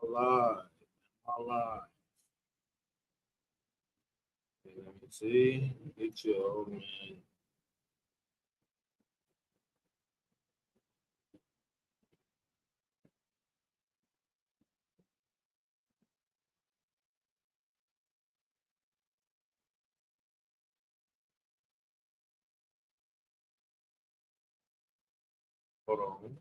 Alive. Alive. Okay, let me see. Get your old man. Hold on.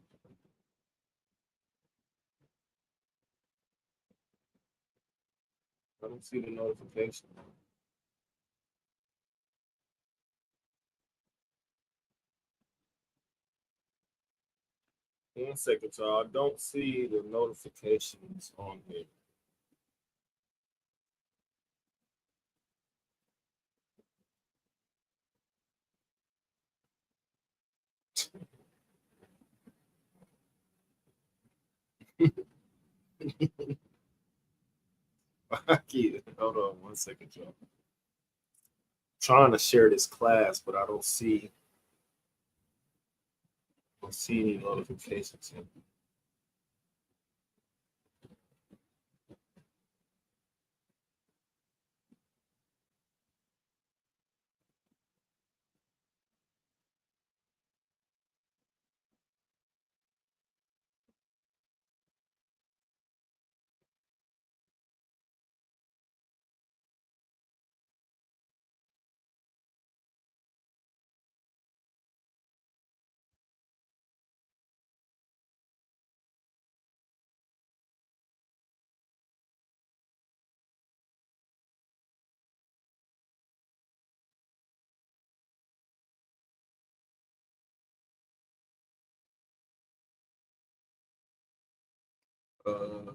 I don't see the notification. 1 second, y'all. I don't see the notifications on here. Hold on 1 second, y'all. Trying to share this class, but I don't see any notifications here. Uh,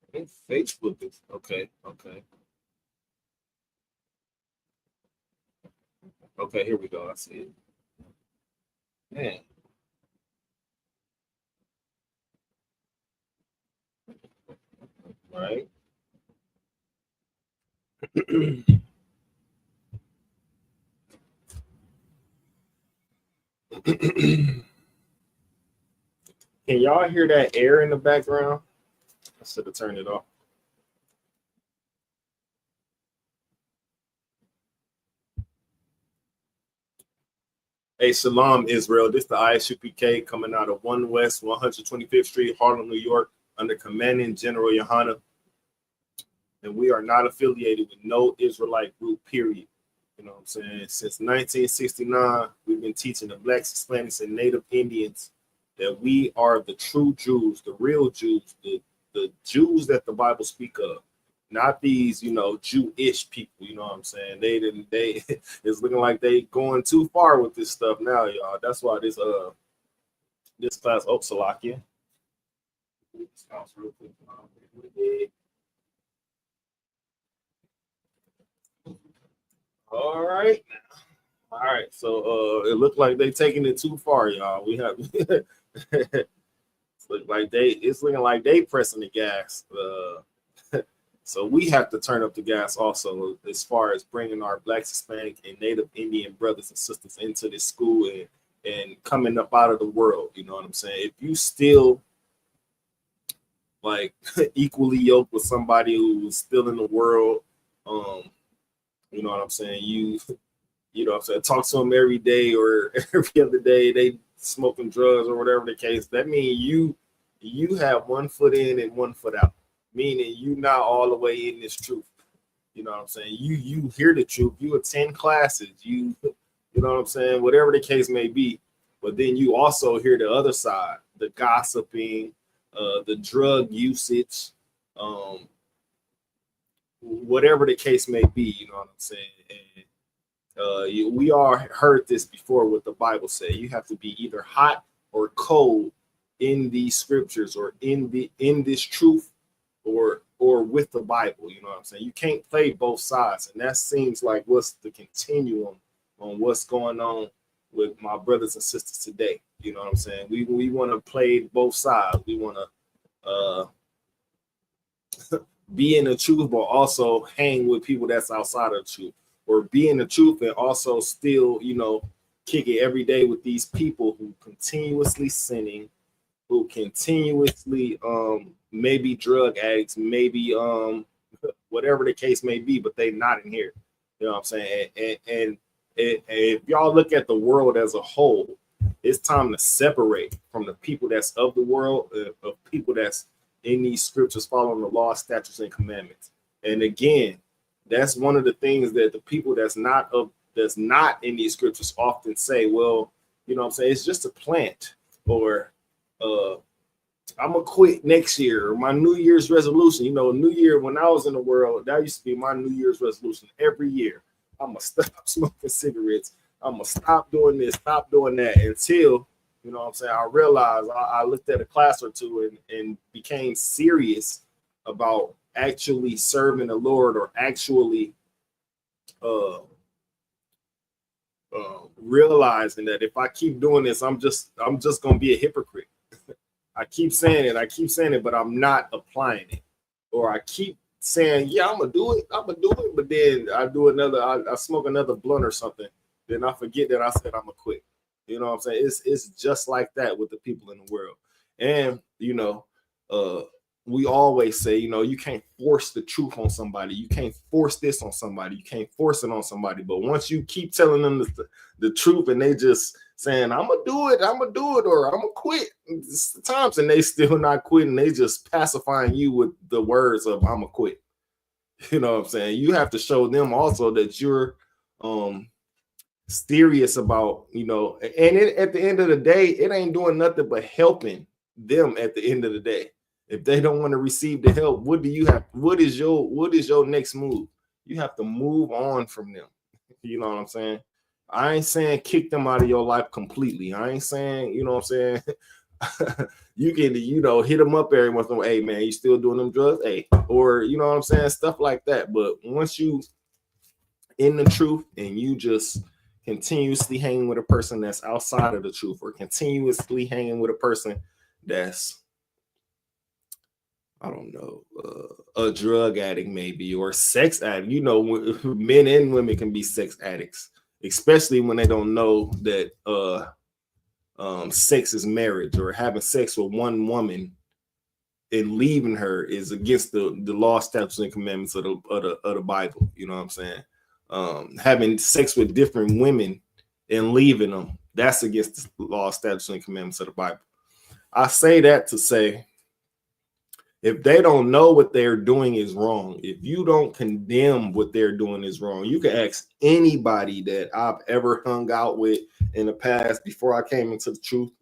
I think Facebook is okay. Okay. Okay, here we go. I see it. Man. Right. Can y'all hear that air in the background? I should have turned it off. Hey, Shalom, Israel. This is the ISUPK coming out of 1 West 125th Street, Harlem, New York, under Commanding General Yohana. And we are not affiliated with no Israelite group, period. You know what I'm saying? Since 1969, we've been teaching the Blacks, Hispanics, and Native Indians that we are the true Jews, the real Jews, the Jews that the Bible speak of. Not these, Jewish people. You know what I'm saying? They didn't. They it's looking like they going too far with this stuff now, y'all. That's why this class, Salakia. This class real quick. All right. All right. So it looked like they taking it too far, y'all. We have it's looking like they pressing the gas. So we have to turn up the gas also as far as bringing our Black, Hispanic, and Native Indian brothers and sisters into this school and coming up out of the world. You know what I'm saying? If you still like equally yoked with somebody who's still in the world, you know what I'm saying? You know what I'm saying, talk to them every day or every other day, they smoking drugs or whatever the case. That means you have 1 foot in and 1 foot out, meaning you not all the way in this truth. You know what I'm saying? You hear the truth, you attend classes, you know what I'm saying, whatever the case may be. But then you also hear the other side, the gossiping, the drug usage, whatever the case may be. You know what I'm saying? And we all heard this before. What the Bible say, you have to be either hot or cold in these scriptures, or in this truth, or with the Bible. You know what I'm saying? You can't play both sides, and that seems like what's the continuum on what's going on with my brothers and sisters today. You know what I'm saying? We want to play both sides. We want to be in the truth, but also hang with people that's outside of the truth, or be in the truth and also still, kick it every day with these people who continuously sinning, who continuously maybe drug addicts, maybe whatever the case may be, but they not in here. You know what I'm saying? And if y'all look at the world as a whole, it's time to separate from the people that's of the world, of people that's in these scriptures following the law, statutes, and commandments. And again, that's one of the things that the people that's not in these scriptures often say, well, you know what I'm saying, it's just a plant, or I'm gonna quit next year, or my New Year's resolution. You know, New Year, when I was in the world, that used to be my New Year's resolution every year. I'm gonna stop smoking cigarettes. I'm gonna stop doing this, stop doing that, until, you know what I'm saying, I realized I looked at a class or two and became serious about actually serving the Lord, or actually realizing that if I keep doing this, I'm just gonna be a hypocrite. I keep saying it, but I'm not applying it. Or I keep saying, yeah, I'm gonna do it, but then I do another, I smoke another blunt or something, then I forget that I said I'm gonna quit. You know what I'm saying? It's just like that with the people in the world. And you know, we always say, you know, you can't force the truth on somebody. You can't force this on somebody. You can't force it on somebody. But once you keep telling them the truth, and they just saying, I'm gonna do it, or I'm gonna quit times, and they still not quitting, they just pacifying you with the words of I'm gonna quit. You know what I'm saying? You have to show them also that you're serious about, you know, and at the end of the day, it ain't doing nothing but helping them at the end of the day. If they don't want to receive the help, what do you have? What is your next move? You have to move on from them. You know what I'm saying? I ain't saying kick them out of your life completely. I ain't saying, you know what I'm saying, you can, you know, hit them up every once in a while. Hey man, you still doing them drugs? Hey, or you know what I'm saying, stuff like that. But once you in the truth, and you just continuously hanging with a person that's outside of the truth, or continuously hanging with a person that's, I don't know, a drug addict maybe, or sex addict. You know, men and women can be sex addicts, especially when they don't know that sex is marriage, or having sex with one woman and leaving her is against the law, statutes, and commandments of the Bible. You know what I'm saying? Having sex with different women and leaving them, that's against the law, statutes, and commandments of the Bible. I say that to say, if they don't know what they're doing is wrong, if you don't condemn what they're doing is wrong, you can ask anybody that I've ever hung out with in the past before I came into the truth.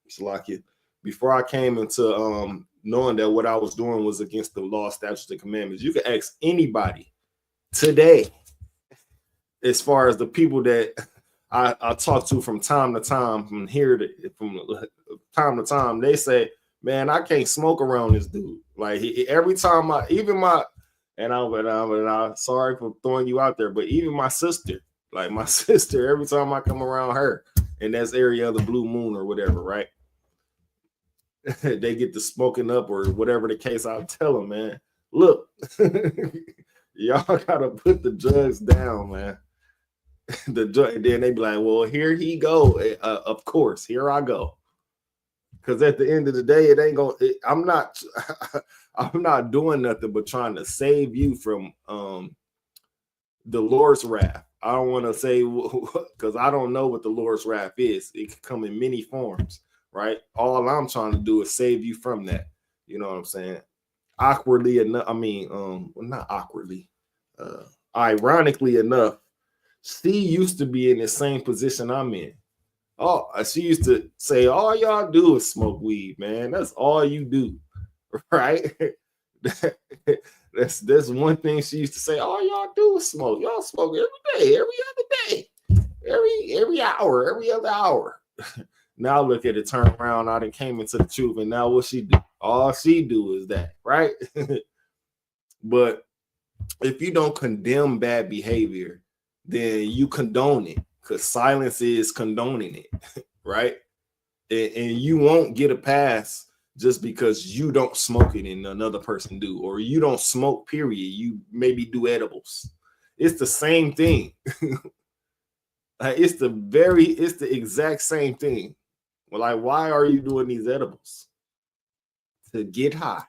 It's like it before I came into knowing that what I was doing was against the law, statutes, and commandments. You can ask anybody today, as far as the people that I talk to from time to time, from time to time, they say, man, I can't smoke around this dude. Like every time I'm sorry for throwing you out there, but even my sister, every time I come around her, and that's area of the blue moon or whatever, right? They get to smoking up or whatever the case. I'll tell them, man, look, y'all gotta put the drugs down, man. Then they be like, well, here he go. Of course, here I go. Because at the end of the day, it ain't gonna. I'm not doing nothing but trying to save you from the Lord's wrath. I don't want to say, because I don't know what the Lord's wrath is. It can come in many forms, right? All I'm trying to do is save you from that. You know what I'm saying? Awkwardly enough, well, not awkwardly. Ironically enough, she used to be in the same position I'm in. Oh, she used to say, all y'all do is smoke weed, man. That's all you do, right? That's one thing she used to say. All y'all do is smoke. Y'all smoke every day, every other day, every hour, every other hour. Now look at it, turn around. I done came into the truth, and now what she do? All she do is that, right? But if you don't condemn bad behavior, then you condone it. Because silence is condoning it, right? And you won't get a pass just because you don't smoke it and another person do, or you don't smoke, period. You maybe do edibles. It's the same thing. It's the exact same thing. Well, like, why are you doing these edibles? To get high.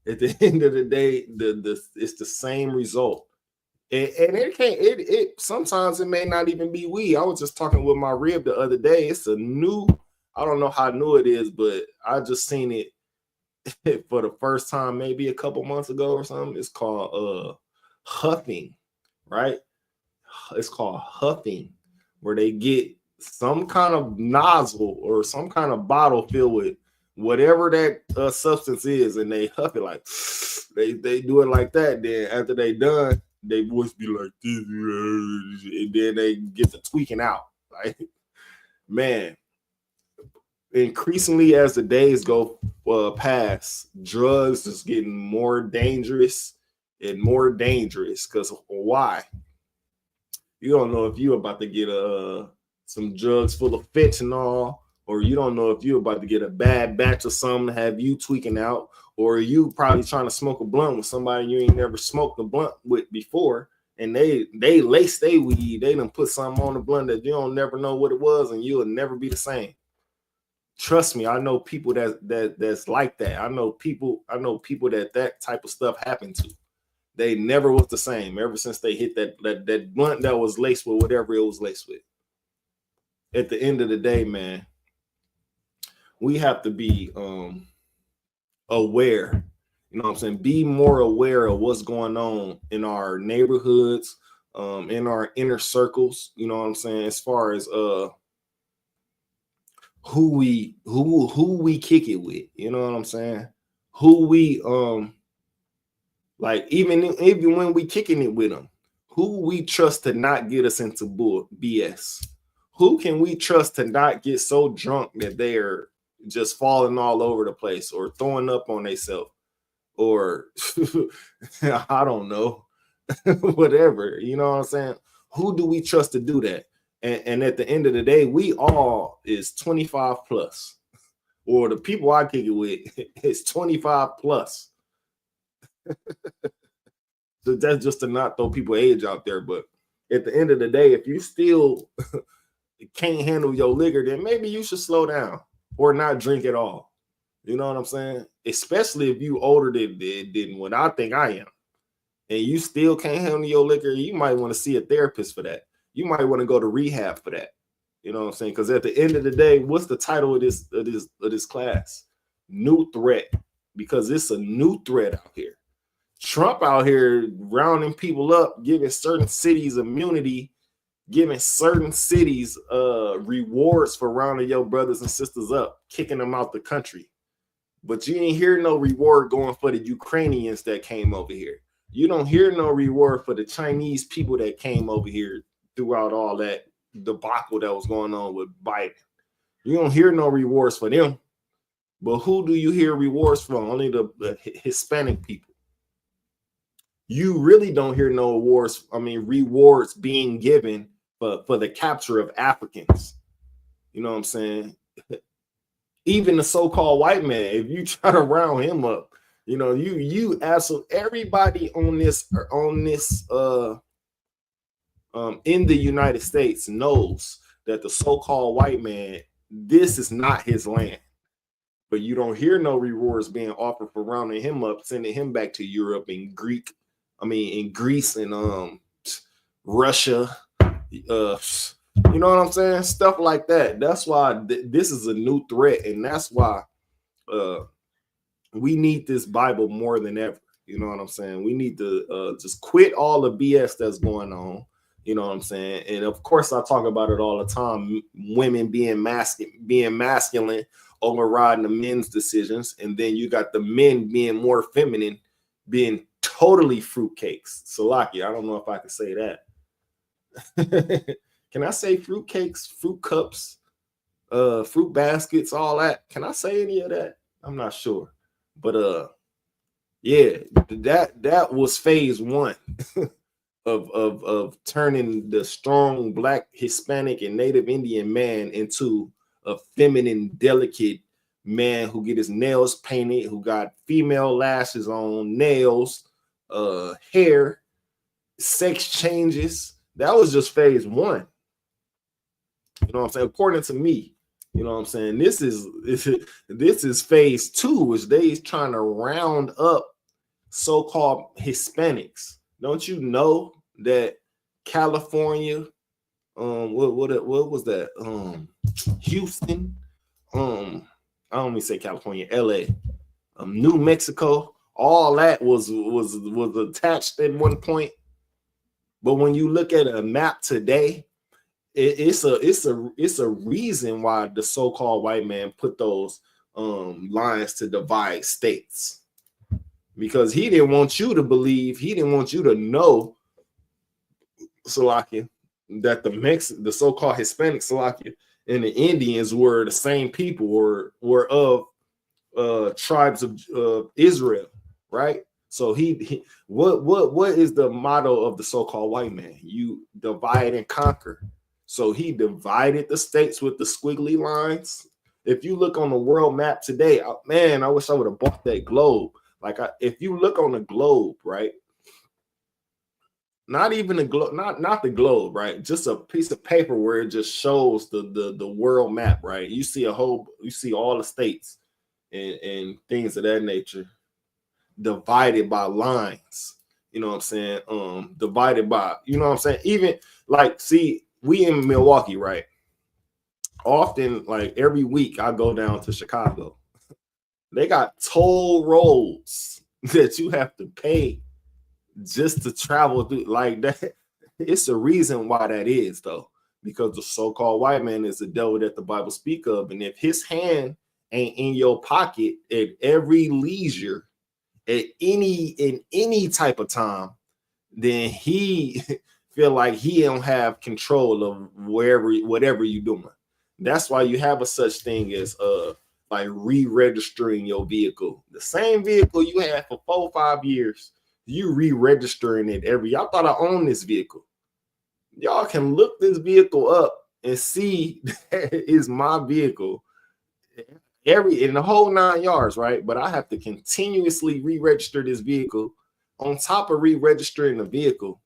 At the end of the day, it's the same result. And it can't it sometimes it may not even be weed. I was just talking with my rib the other day. It's a new, I don't know how new it is, but I just seen it for the first time maybe a couple months ago or something. It's called huffing, right? It's called huffing, where they get some kind of nozzle or some kind of bottle filled with whatever that substance is, and they huff it like they do it like that. Then after they done, they voice be like this, and then they get to tweaking out. Like, man, increasingly as the days go past, drugs is getting more dangerous and more dangerous. Because why? You don't know if you're about to get some drugs full of fentanyl, or you don't know if you're about to get a bad batch of something, have you tweaking out, or you probably trying to smoke a blunt with somebody you ain't never smoked a blunt with before, and they lace they weed, they done put something on the blunt that you don't never know what it was, and you'll never be the same. Trust me, I know people that's like that. I know people that type of stuff happened to. They never was the same ever since they hit that blunt that was laced with whatever it was laced with. At the end of the day, man, we have to be aware. You know what I'm saying? Be more aware of what's going on in our neighborhoods, in our inner circles. You know what I'm saying? As far as who we kick it with. You know what I'm saying? Who we like even when we kicking it with them, who we trust to not get us into BS? Who can we trust to not get so drunk that they're just falling all over the place or throwing up on themselves, or I don't know, whatever, you know what I'm saying? Who do we trust to do that? And at the end of the day, we all is 25 plus, or the people I kick it with is 25 plus. So that's just to not throw people age out there. But at the end of the day, if you still can't handle your liquor, then maybe you should slow down or not drink at all. You know what I'm saying? Especially if you older than what I think I am, and you still can't handle your liquor, you might want to see a therapist for that. You might want to go to rehab for that. You know what I'm saying? Because at the end of the day, what's the title of this class? New threat, because it's a new threat out here. Trump out here rounding people up, giving certain cities immunity, giving certain cities rewards for rounding your brothers and sisters up, kicking them out the country. But you ain't hear no reward going for the Ukrainians that came over here. You don't hear no reward for the Chinese people that came over here throughout all that debacle that was going on with Biden. You don't hear no rewards for them. But who do you hear rewards from? Only the Hispanic people. You really don't hear no rewards being given for the capture of Africans. You know what I'm saying? Even the so-called white man, if you try to round him up, you know, you absolutely everybody on this in the United States knows that the so-called white man, this is not his land. But you don't hear no rewards being offered for rounding him up, sending him back to Europe and in Greece and Russia, you know what I'm saying? Stuff like that. That's why this is a new threat, and that's why we need this Bible more than ever. You know what I'm saying? We need to just quit all the BS that's going on. You know what I'm saying? And of course, I talk about it all the time. Women being masculine, overriding the men's decisions, and then you got the men being more feminine, being totally fruitcakes. Salaki, I don't know if I can say that. Can I say fruitcakes, fruit cups, fruit baskets, all that? Can I say any of that? I'm not sure. But yeah, that was phase one of turning the strong Black, Hispanic, and Native Indian man into a feminine, delicate man who get his nails painted, who got female lashes on, nails, hair, sex changes. That was just phase one. You know what I'm saying? According to me, you know what I'm saying? This is phase 2, which they trying to round up so-called Hispanics. Don't you know that California, what was that? Houston, I don't mean say California, LA, New Mexico, all that was attached at one point. But when you look at a map today, it's a reason why the so-called white man put those lines to divide states, because he didn't want you to believe, he didn't want you to know, Salakia, that the so-called Hispanic, Salakia, and the Indians were the same people, or were of tribes of Israel, right? So what is the motto of the so-called white man? You divide and conquer. So he divided the states with the squiggly lines. If you look on the world map today, man, I wish I would have bought that globe. Like, if you look on the globe, right? Not even the globe, not the globe, right? Just a piece of paper where it just shows the world map, right? You see all the states and things of that nature divided by lines. You know what I'm saying? Divided by, you know what I'm saying? Even like, see, we in Milwaukee, right? Often, like every week, I go down to Chicago. They got toll roads that you have to pay just to travel through, like that. It's a reason why that is, though, because the so-called white man is the devil that the Bible speak of, and if his hand ain't in your pocket at every leisure, at in any type of time, then he feel like he don't have control of whatever you're doing. That's why you have a such thing as like re-registering your vehicle. The same vehicle you had for 4-5 years, you re-registering it every. Y'all thought I owned this vehicle. Y'all can look this vehicle up and see that is my vehicle in the whole 9 yards, right? But I have to continuously re-register this vehicle. On top of re-registering the vehicle,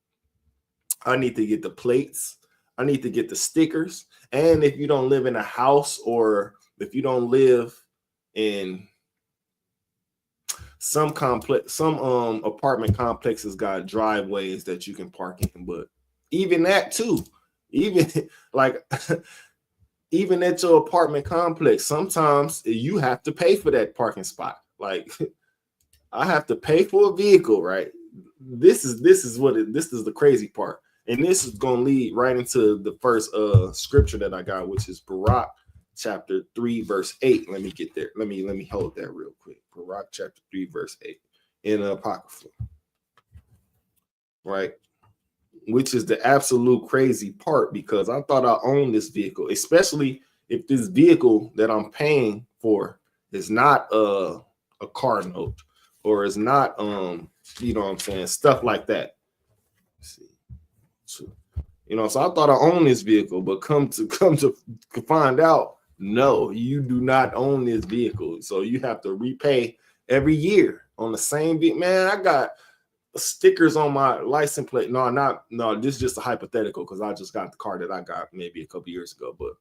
I need to get the plates, I need to get the stickers, and if you don't live in a house, or if you don't live in some apartment complexes got driveways that you can park in, but even that too, even like even at your apartment complex, sometimes you have to pay for that parking spot. Like, I have to pay for a vehicle, right? This is the crazy part. And this is going to lead right into the first scripture that I got, which is Barak chapter 3 verse 8. Let me get there. Let me hold that real quick. Barak chapter 3 verse 8 in Apocrypha. Right? Which is the absolute crazy part, because I thought I owned this vehicle, especially if this vehicle that I'm paying for is not a car note, or is not you know what I'm saying, stuff like that. Let's see. So, you know, so I thought I owned this vehicle, but come to find out, no, you do not own this vehicle. So you have to repay every year on the same vehicle. Man, I got stickers on my license plate. No, this is just a hypothetical, because I just got the car that I got maybe a couple years ago. But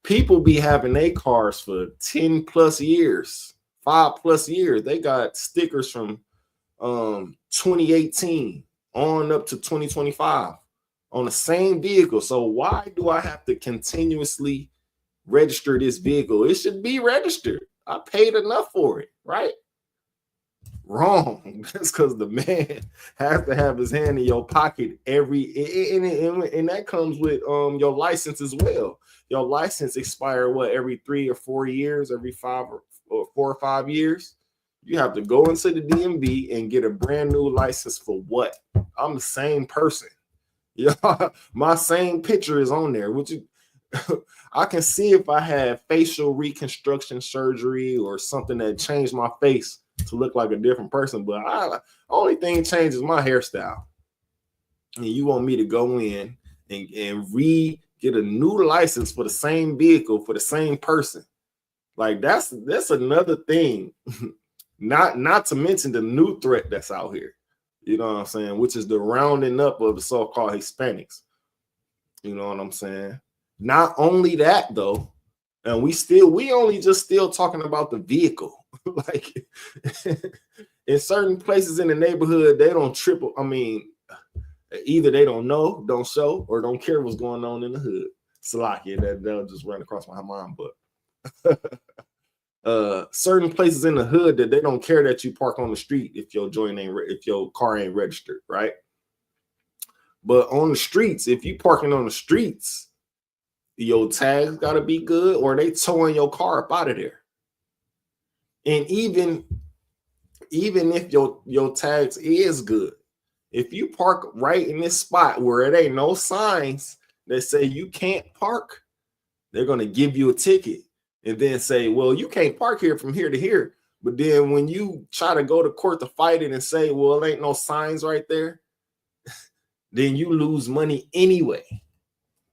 people be having their cars for 10 plus years, 5 plus years. They got stickers from 2018 on up to 2025 on the same vehicle. So why do I have to continuously register this vehicle? It should be registered. I paid enough for it, right? Wrong. That's because the man has to have his hand in your pocket and that comes with your license as well. Your license expire every 3 or 4 years, every 5 or 4 or 5 years. You have to go into the DMV and get a brand new license for what? I'm the same person. Yeah, my same picture is on there. Which I can see if I had facial reconstruction surgery or something that changed my face to look like a different person, but only thing changes my hairstyle. And you want me to go in and get a new license for the same vehicle for the same person? Like, that's another thing. Not to mention the new threat that's out here. You know what I'm saying? Which is the rounding up of the so-called Hispanics. You know what I'm saying? Not only that though, and we only just still talking about the vehicle. Like in certain places in the neighborhood, they don't triple. I mean, either they don't know, don't show, or don't care what's going on in the hood. Salakia, that'll just run across my mind. But certain places in the hood that they don't care that you park on the street if your if your car ain't registered, right? But on the streets, if you parking on the streets, your tags gotta be good, or they towing your car up out of there. And even if your tags is good, if you park right in this spot where it ain't no signs that say you can't park, they're gonna give you a ticket and then say, well, you can't park here from here to here. But then when you try to go to court to fight it and say, well, it ain't no signs right there, then you lose money anyway.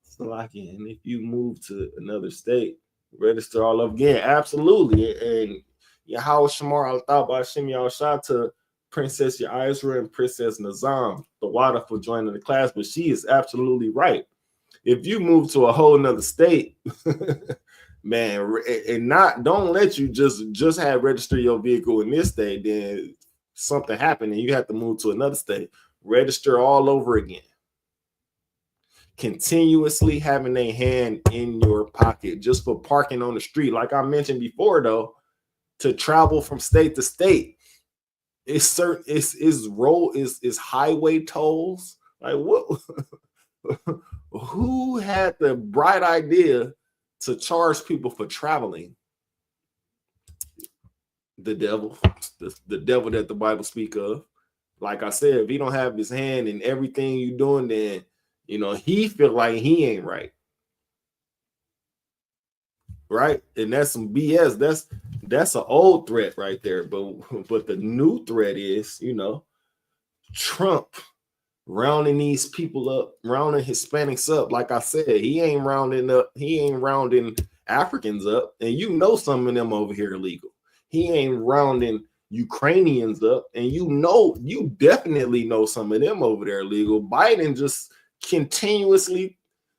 So like, and if you move to another state, register all up again. Absolutely. And Yahweh Shamar al thought by Shem Yahushua to Princess Yaisra and Princess Nazam, the water for joining the class, but she is absolutely right. If you move to a whole nother state, man, and don't let you just have register your vehicle in this state, then something happened and you have to move to another state, register all over again. Continuously having a hand in your pocket just for parking on the street. Like I mentioned before, though, to travel from state to state, it's certain is highway tolls. Like what? Who had the bright idea to charge people for traveling? The devil, the devil that the Bible speak of. Like I said, if he don't have his hand in everything you doing, then he feel like he ain't right. Right? And that's some BS. That's an old threat right there. But the new threat is, Trump rounding these people up, rounding Hispanics up. Like I said, he ain't rounding Africans up. And some of them over here illegal. He ain't rounding Ukrainians up. And you definitely know some of them over there illegal. Biden just continuously,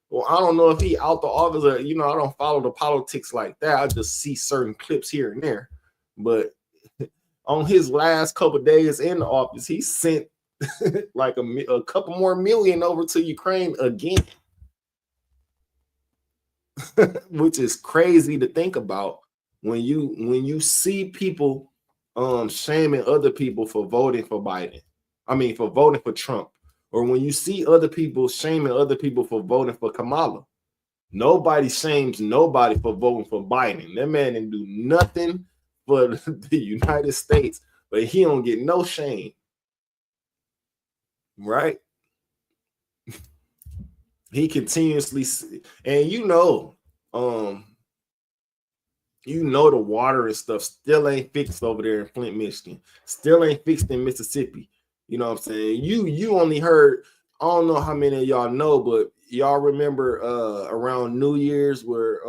well, I don't know if he out the office or, I don't follow the politics like that. I just see certain clips here and there. But on his last couple of days in the office, he sent like a couple more million over to Ukraine again, which is crazy to think about when you see people shaming other people for voting for Biden. I mean, for voting for Trump. Or when you see other people shaming other people for voting for Kamala. Nobody shames nobody for voting for Biden. That man didn't do nothing for the United States, but he don't get no shame. Right? He continuously, and the water and stuff still ain't fixed over there in Flint, Michigan. Still ain't fixed in Mississippi. You know what I'm saying? You only heard, I don't know how many of y'all know, but y'all remember around New Year's where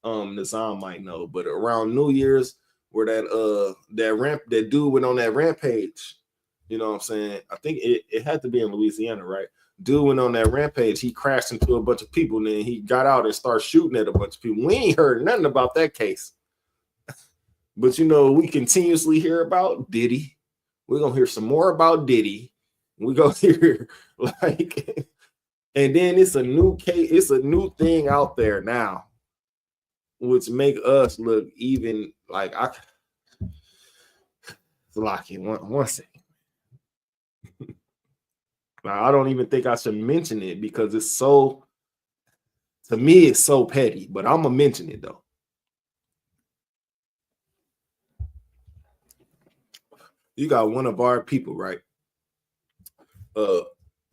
Nazam might know, but around New Year's where that dude went on that rampage. You know what I'm saying? I think it had to be in Louisiana, right? Dude went on that rampage. He crashed into a bunch of people, and then he got out and started shooting at a bunch of people. We ain't heard nothing about that case. But we continuously hear about Diddy. We're gonna hear some more about Diddy. We're gonna hear and then it's a new case, it's a new thing out there now, which make us look even like one second. Now, I don't even think I should mention it because it's so, to me, it's so petty, but I'm gonna mention it though. You got one of our people, right? A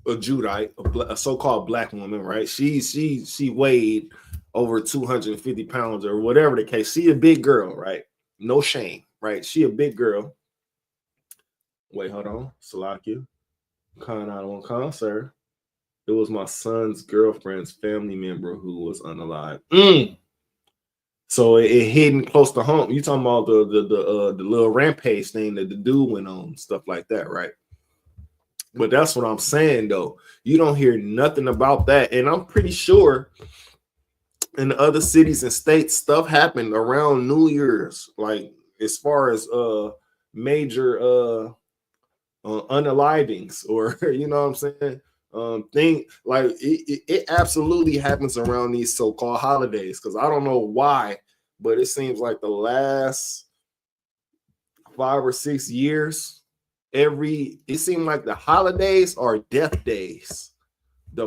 Judite, a so-called black woman, right? She weighed over 250 pounds or whatever the case. She a big girl, right? No shame, right? She a big girl. Wait, hold on. Salakia. Con, sir. It was my son's girlfriend's family member who was unalive. So it hidden close to home. You talking about the little rampage thing that the dude went on, stuff like that, right? But that's what I'm saying, though. You don't hear nothing about that. And I'm pretty sure in other cities and states, stuff happened around New Year's, like as far as major unalivings, or you know what I'm saying? Thing like it absolutely happens around these so-called holidays, because I don't know why, but it seems like the last 5 or 6 years, it seemed like the holidays are death days. The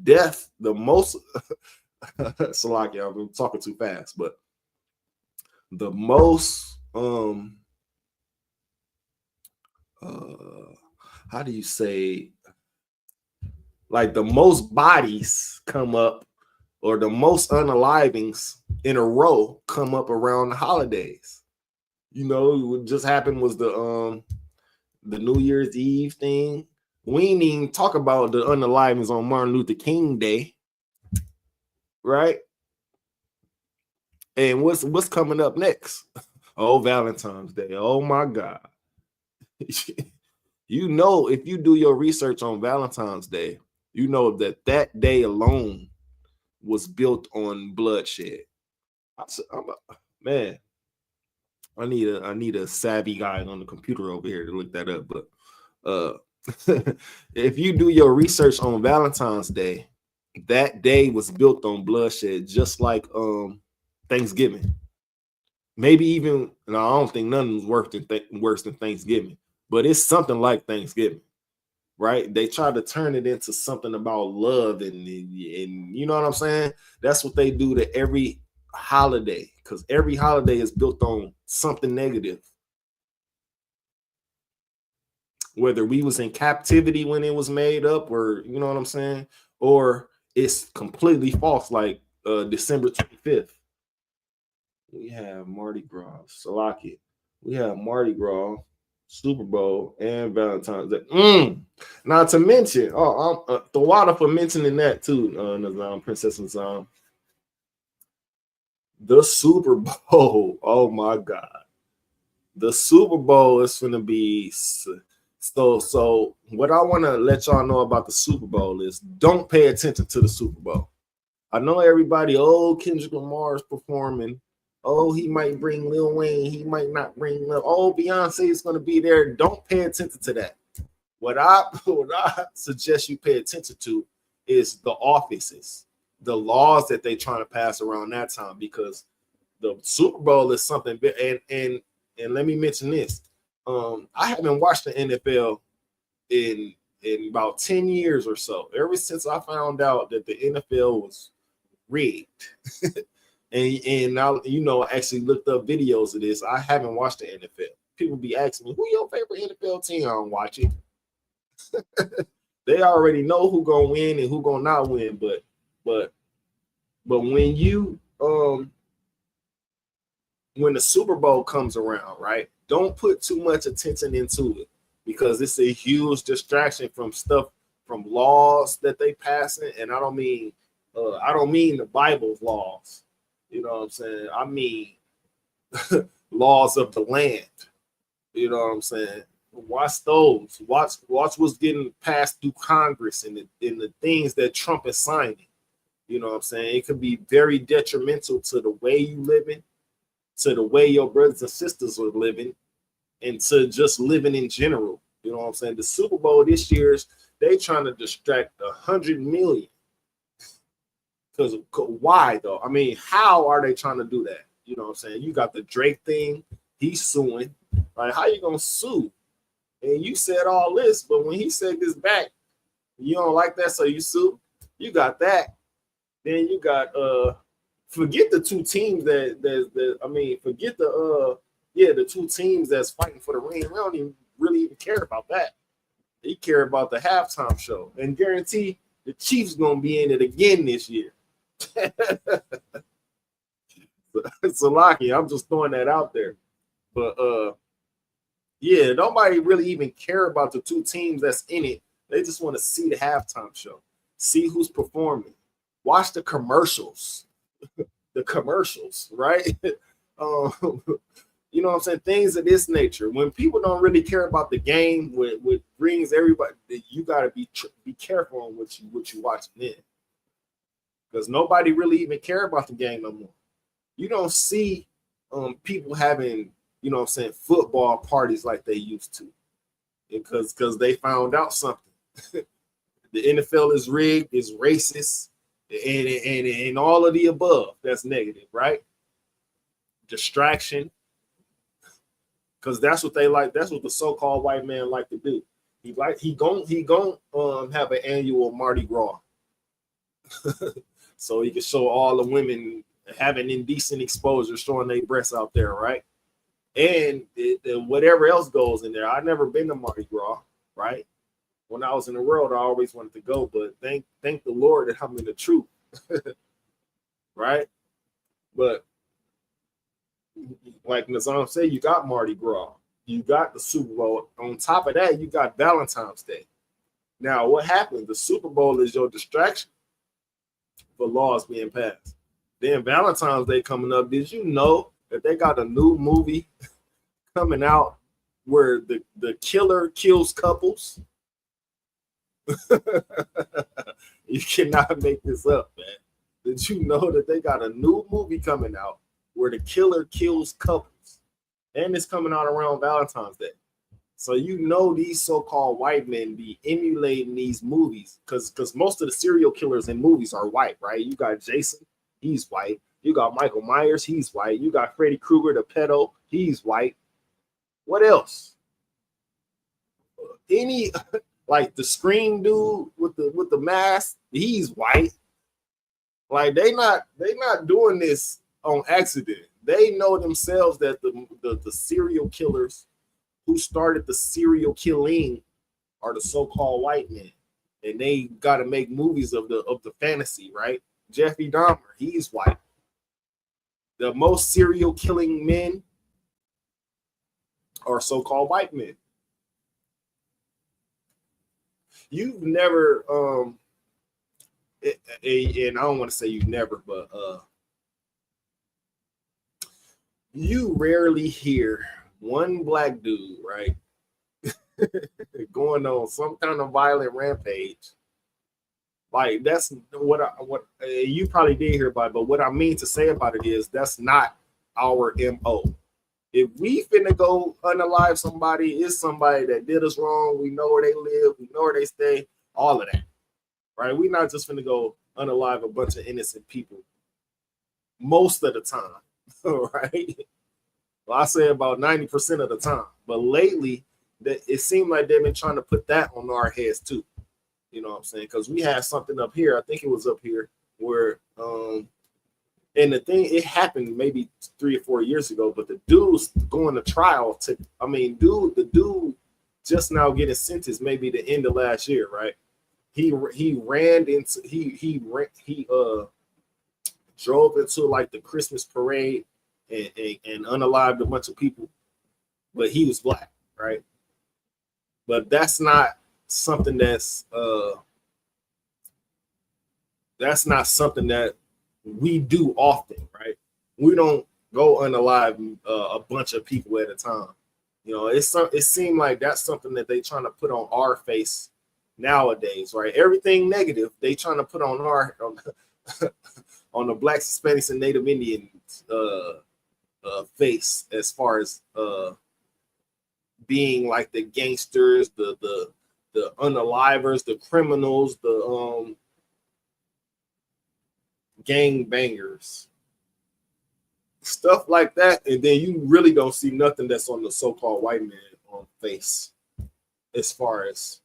death, the most Salakia, I'm talking too fast, but the most how do you say, like the most bodies come up, or the most unalivings in a row come up around the holidays. You know, what just happened was the New Year's Eve thing. We ain't even talk about the unalivings on Martin Luther King Day, right? And what's coming up next? Oh, Valentine's Day. Oh my God. You know, if you do your research on Valentine's Day, you know that that day alone was built on bloodshed. Man, I need a savvy guy on the computer over here to look that up. But if you do your research on Valentine's Day, that day was built on bloodshed, just like Thanksgiving. Maybe even, no, I don't think nothing's worse than Thanksgiving, but it's something like Thanksgiving, right? They try to turn it into something about love, and you know what I'm saying? That's what they do to every holiday, because every holiday is built on something negative. Whether we was in captivity when it was made up, or you know what I'm saying, or it's completely false, like December 25th. We have Mardi Gras, Salaki. We have Mardi Gras, Super Bowl, and Valentine's Day. Not to mention, the water for mentioning that too, Nazam, Princess Nazam. The Super Bowl. Oh my God. The Super Bowl is going to be so. What I want to let y'all know about the Super Bowl is, don't pay attention to the Super Bowl. I know everybody, oh, Kendrick Lamar is performing. Oh, he might bring Lil Wayne. He might not bring Beyonce is going to be there. Don't pay attention to that. What I suggest you pay attention to is the offices, the laws that they trying to pass around that time, because the Super Bowl is something. And let me mention this. I haven't watched the NFL in about 10 years or so, ever since I found out that the NFL was rigged. and now, you know, I actually looked up videos of this. I haven't watched the NFL. People be asking me, who your favorite NFL team? I don't watch it. They already know who gonna win and who gonna not win. But when you when the Super Bowl comes around, right? Don't put too much attention into it, because it's a huge distraction from stuff, from laws that they passing. And I don't mean the Bible's laws. You know what I'm saying? I mean laws of the land. You know what I'm saying? Watch those. Watch what's getting passed through Congress, and the things that Trump is signing. You know what I'm saying? It could be very detrimental to the way you living, to the way your brothers and sisters are living, and to just living in general. You know what I'm saying? The Super Bowl this year's, they trying to distract 100 million. Because why though? I mean, how are they trying to do that? You know what I'm saying? You got the Drake thing, he's suing. Like, how you gonna sue? And you said all this, but when he said this back, you don't like that, so you sue. You got that. Then you got forget the two teams that I mean, forget the two teams that's fighting for the ring. We don't even really care about that. They care about the halftime show, and guarantee the Chiefs gonna be in it again this year. So lucky, I'm just throwing that out there. But yeah, nobody really even care about the two teams that's in it. They just want to see the halftime show, see who's performing, watch the commercials. The commercials, right? You know what I'm saying? Things of this nature. When people don't really care about the game, what brings everybody, you got to be careful on what you watching in, because nobody really even care about the game no more. You don't see people having, you know what I'm saying, football parties like they used to, because they found out something. The NFL is rigged, is racist, and all of the above. That's negative, right? Distraction, because that's what they like. That's what the so-called white man like to do. He gon' have an annual Mardi Gras, so he can show all the women having indecent exposure, showing their breasts out there, right? And whatever else goes in there. I've never been to Mardi Gras, right? When I was in the world, I always wanted to go, but thank the Lord that I'm in the truth, right? But like Nazam said, you got Mardi Gras, you got the Super Bowl. On top of that, you got Valentine's Day. Now, what happens? The Super Bowl is your distraction for laws being passed. Then Valentine's Day coming up. Did you know that they got a new movie coming out where the killer kills couples? You cannot make this up, man. Did you know that they got a new movie coming out where the killer kills couples? And it's coming out around Valentine's Day. So you know these so-called white men be emulating these movies, because most of the serial killers in movies are white, right? You got Jason, he's white. You got Michael Myers, he's white. You got Freddy Krueger, the pedo, he's white. What else? Any like the Scream dude with the mask, he's white. Like they not doing this on accident. They know themselves that the serial killers who started the serial killing are the so-called white men, and they got to make movies of the fantasy, right? Jeffrey Dahmer, he's white. The most serial killing men are so-called white men. You've never and I don't want to say you never, but you rarely hear one black dude, right, going on some kind of violent rampage. Like that's what you probably did hear about, but what I mean to say about it is that's not our MO. If we finna go unalive somebody, it's somebody that did us wrong. We know where they live, we know where they stay, all of that, right? We're not just finna go unalive a bunch of innocent people most of the time, right? Well, I say about 90% of the time, but lately, that it seemed like they've been trying to put that on our heads too. You know what I'm saying? Because we had something up here, I think it was up here, where and the thing, it happened maybe 3 or 4 years ago, but the dude's going to trial the dude just now getting sentenced maybe the end of last year, right? He ran into he drove into like the Christmas parade and unalived a bunch of people, but he was black, right? But that's not something that's not something that we do often, right? We don't go unalive a bunch of people at a time. You know, it seemed like that's something that they trying to put on our face nowadays, right? Everything negative they trying to put on our on the Blacks, Hispanics, and Native Indians face, as far as being like the gangsters, the unalivers, the criminals, the gang bangers, stuff like that. And then you really don't see nothing that's on the so-called white man on face as far as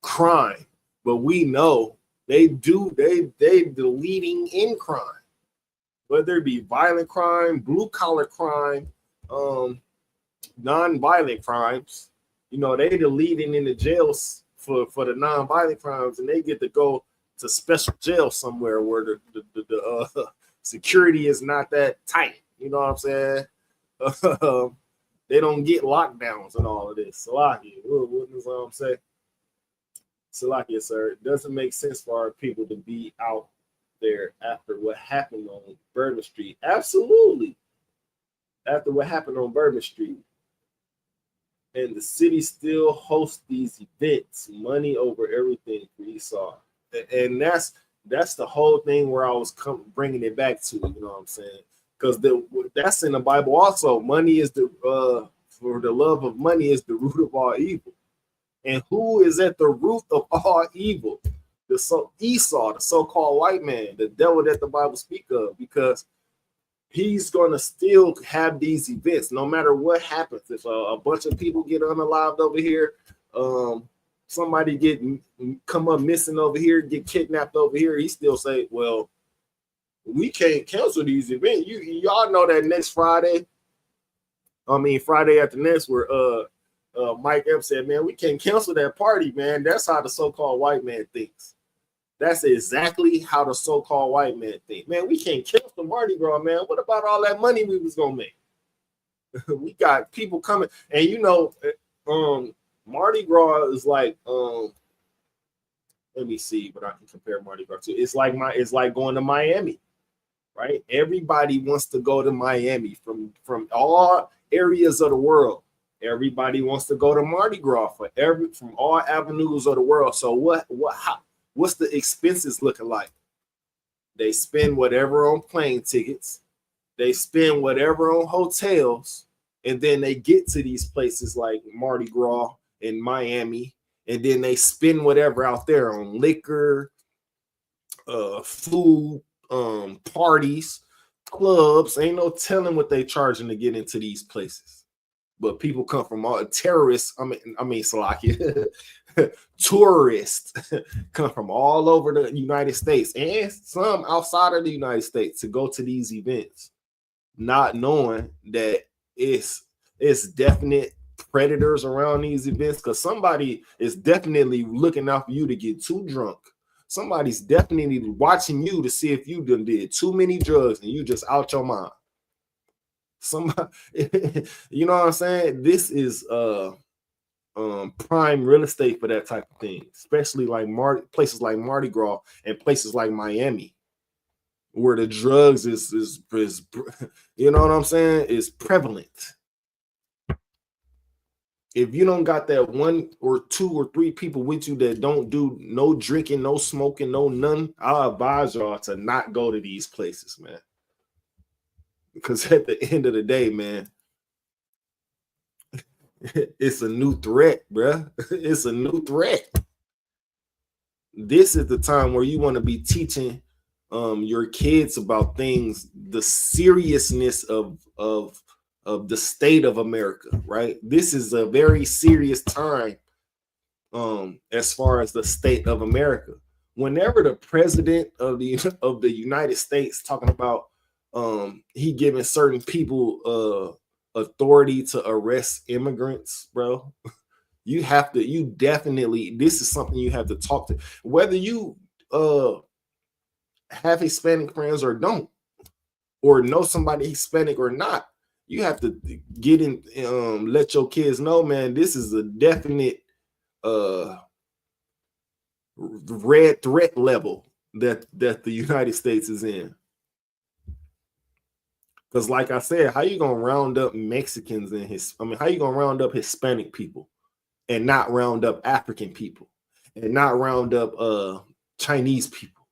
crime. But we know they the leading in crime, whether it be violent crime, blue collar crime, non-violent crimes. You know, they the leading in the jails for the non-violent crimes, and they get to go to special jail somewhere where the security is not that tight. You know what I'm saying? They don't get lockdowns and all of this. Salakia, what does I'm saying? Salakia, sir, it doesn't make sense for our people to be out there after what happened on Bourbon Street. Absolutely. after what happened on Bourbon Street. And the city still hosts these events, money over everything for Esau. And that's the whole thing where I was bringing it back to, you know what I'm saying? Because that's in the Bible also. Money is for the love of money is the root of all evil. And who is at the root of all evil? Esau, the so-called white man, the devil that the Bible speak of, because he's going to still have these events no matter what happens. If a bunch of people get unalived over here, somebody come up missing over here, get kidnapped over here, he still say, well, we can't cancel these events. Y'all know that next Friday after next, where Mike Epps said, man, we can't cancel that party, man. That's how the so-called white man thinks. That's exactly how the so-called white man think. Man, we can't cancel Mardi Gras, man. What about all that money we was gonna make? We got people coming, and you know, Mardi Gras is like, let me see what I can compare Mardi Gras to. It's like going to Miami, right? Everybody wants to go to Miami from all areas of the world. Everybody wants to go to Mardi Gras from all avenues of the world. So what's the expenses looking like? They spend whatever on plane tickets, they spend whatever on hotels, and then they get to these places like Mardi Gras in Miami, and then they spend whatever out there on liquor, food, parties, clubs. Ain't no telling what they charging to get into these places. But people come from all terrorists. Salakia, tourists come from all over the United States and some outside of the United States to go to these events, not knowing that it's definite predators around these events, because somebody is definitely looking out for you to get too drunk. Somebody's definitely watching you to see if you did too many drugs and you just out your mind. Somebody, you know what I'm saying? This is prime real estate for that type of thing, especially like places like Mardi Gras and places like Miami, where the drugs is you know what I'm saying, is prevalent. If you don't got that one or two or three people with you that don't do no drinking, no smoking, no none, I advise y'all to not go to these places, man. Because at the end of the day, man, it's a new threat, bruh. It's a new threat. This is the time where you want to be teaching your kids about things, the seriousness of the state of America, right? This is a very serious time as far as the state of America. Whenever the president of the United States talking about he giving certain people authority to arrest immigrants, bro, you definitely, this is something you have to talk to, whether you have Hispanic friends or don't, or know somebody Hispanic or not. You have to get in, let your kids know, man, this is a definite red threat level that the United States is in. Because like I said, how you gonna round up Mexicans and how you gonna round up Hispanic people and not round up African people and not round up Chinese people?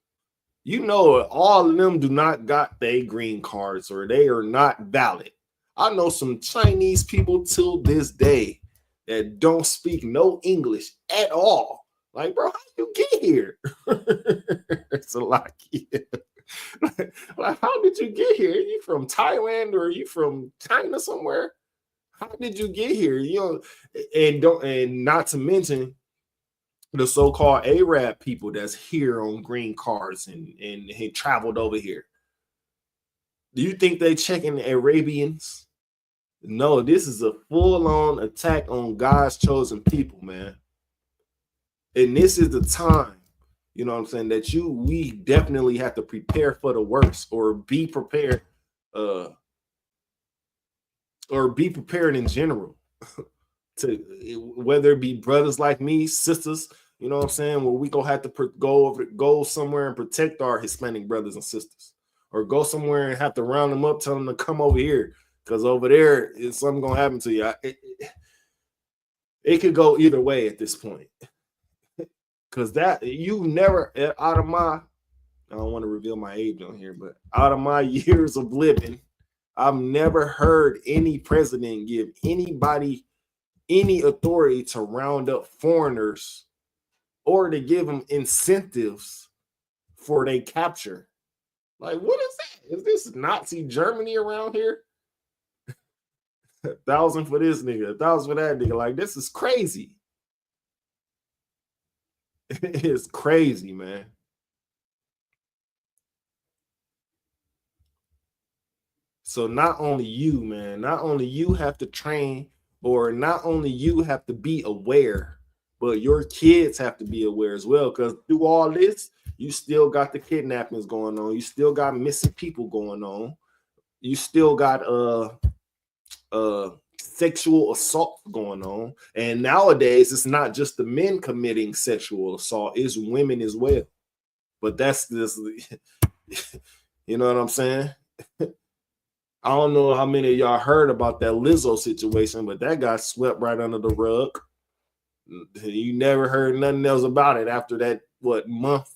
You know, all of them do not got their green cards, or they are not valid. I know some Chinese people till this day that don't speak no English at all. Like, bro, how you get here? It's a lot. Like, how did you get here? Are you from Thailand or are you from China somewhere? How did you get here? You know, and not to mention the so-called Arab people that's here on green cards and traveled over here. Do you think they checking the Arabians? No, this is a full-on attack on God's chosen people, man. And this is the time, you know what I'm saying, that we definitely have to prepare for the worst, or be prepared, or be prepared in general. To whether it be brothers like me, sisters, you know what I'm saying, where we gonna have to go somewhere and protect our Hispanic brothers and sisters, or go somewhere and have to round them up, tell them to come over here, Because over there is something gonna happen to you. It could go either way at this point. Because that you never out of my, I don't want to reveal my age on here, but out of my years of living, I've never heard any president give anybody any authority to round up foreigners or to give them incentives for their capture. Like, what is that? Is this Nazi Germany around here? 1,000 for this nigga, 1,000 for that nigga. Like, this is crazy. It's crazy, man. So not only you, man, not only you have to train, or not only you have to be aware, but your kids have to be aware as well. Because through all this, you still got the kidnappings going on. You still got missing people going on. You still got sexual assault going on. And nowadays, it's not just the men committing sexual assault, it's women as well. But that's this, you know what I'm saying? I don't know how many of y'all heard about that Lizzo situation, but that got swept right under the rug. You never heard nothing else about it after that, month?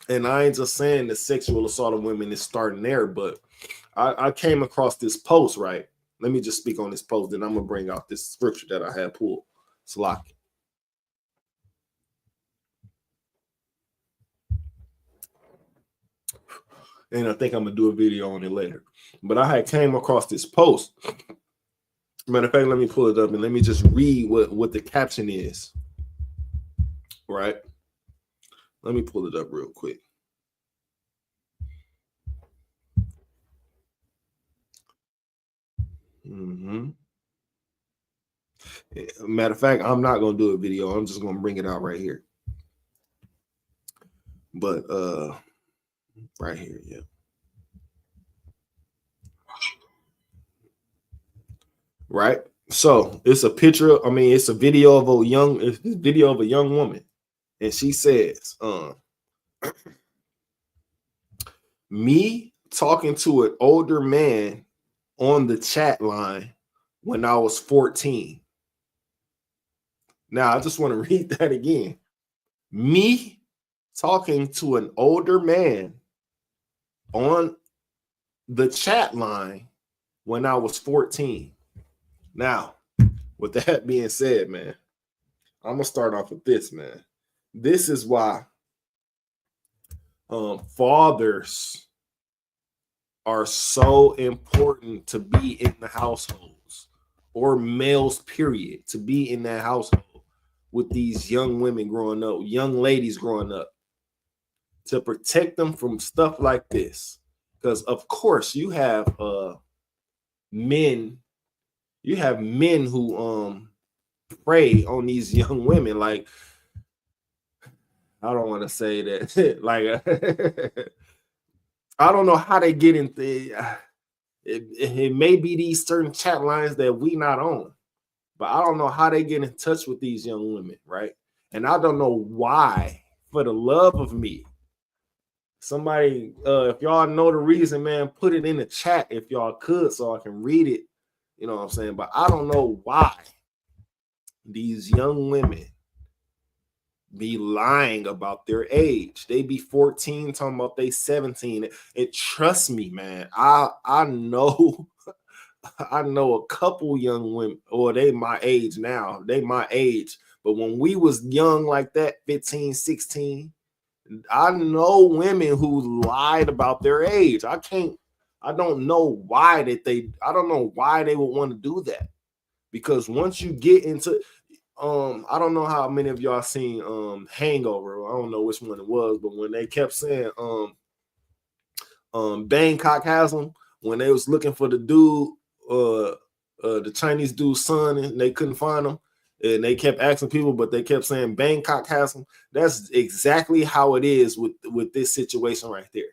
And I ain't just saying the sexual assault of women is starting there, but I came across this post, right? Let me just speak on this post, then I'm going to bring out this scripture that I had pulled. Slack. And I think I'm going to do a video on it later. But I had came across this post. Matter of fact, let me pull it up and let me just read what the caption is. Right? Let me pull it up real quick. Matter of fact, I'm not going to do a video. I'm just going to bring it out right here. But right here, yeah. Right? So it's a picture. I mean, it's a video of a young woman. And she says, me talking to an older man on the chat line when I was 14. Now, I just want to read that again. Me talking to an older man on the chat line when I was 14. Now, with that being said, man, I'm going to start off with this, man. This is why fathers are so important to be in the households, or males, period, to be in that household with these young women growing up, young ladies growing up, to protect them from stuff like this. Because, of course, you have men who prey on these young women. Like, I don't want to say that. Like, I don't know how they get into it may be these certain chat lines that we not on, but I don't know how they get in touch with these young women, right? And I don't know why. For the love of me, somebody, if y'all know the reason, man, put it in the chat if y'all could, so I can read it. You know what I'm saying? But I don't know why these young women be lying about their age. They be 14 talking about they 17. And trust me, man, I know I know a couple young women, or they my age now. They my age. But when we was young like that, 15, 16, I know women who lied about their age. I don't know why I don't know why they would want to do that. Because once you get into I don't know how many of y'all seen Hangover. I don't know which one it was, but when they kept saying Bangkok has them, when they was looking for the dude, the Chinese dude's son, and they couldn't find him, and they kept asking people, but they kept saying Bangkok has them. That's exactly how it is with this situation right there.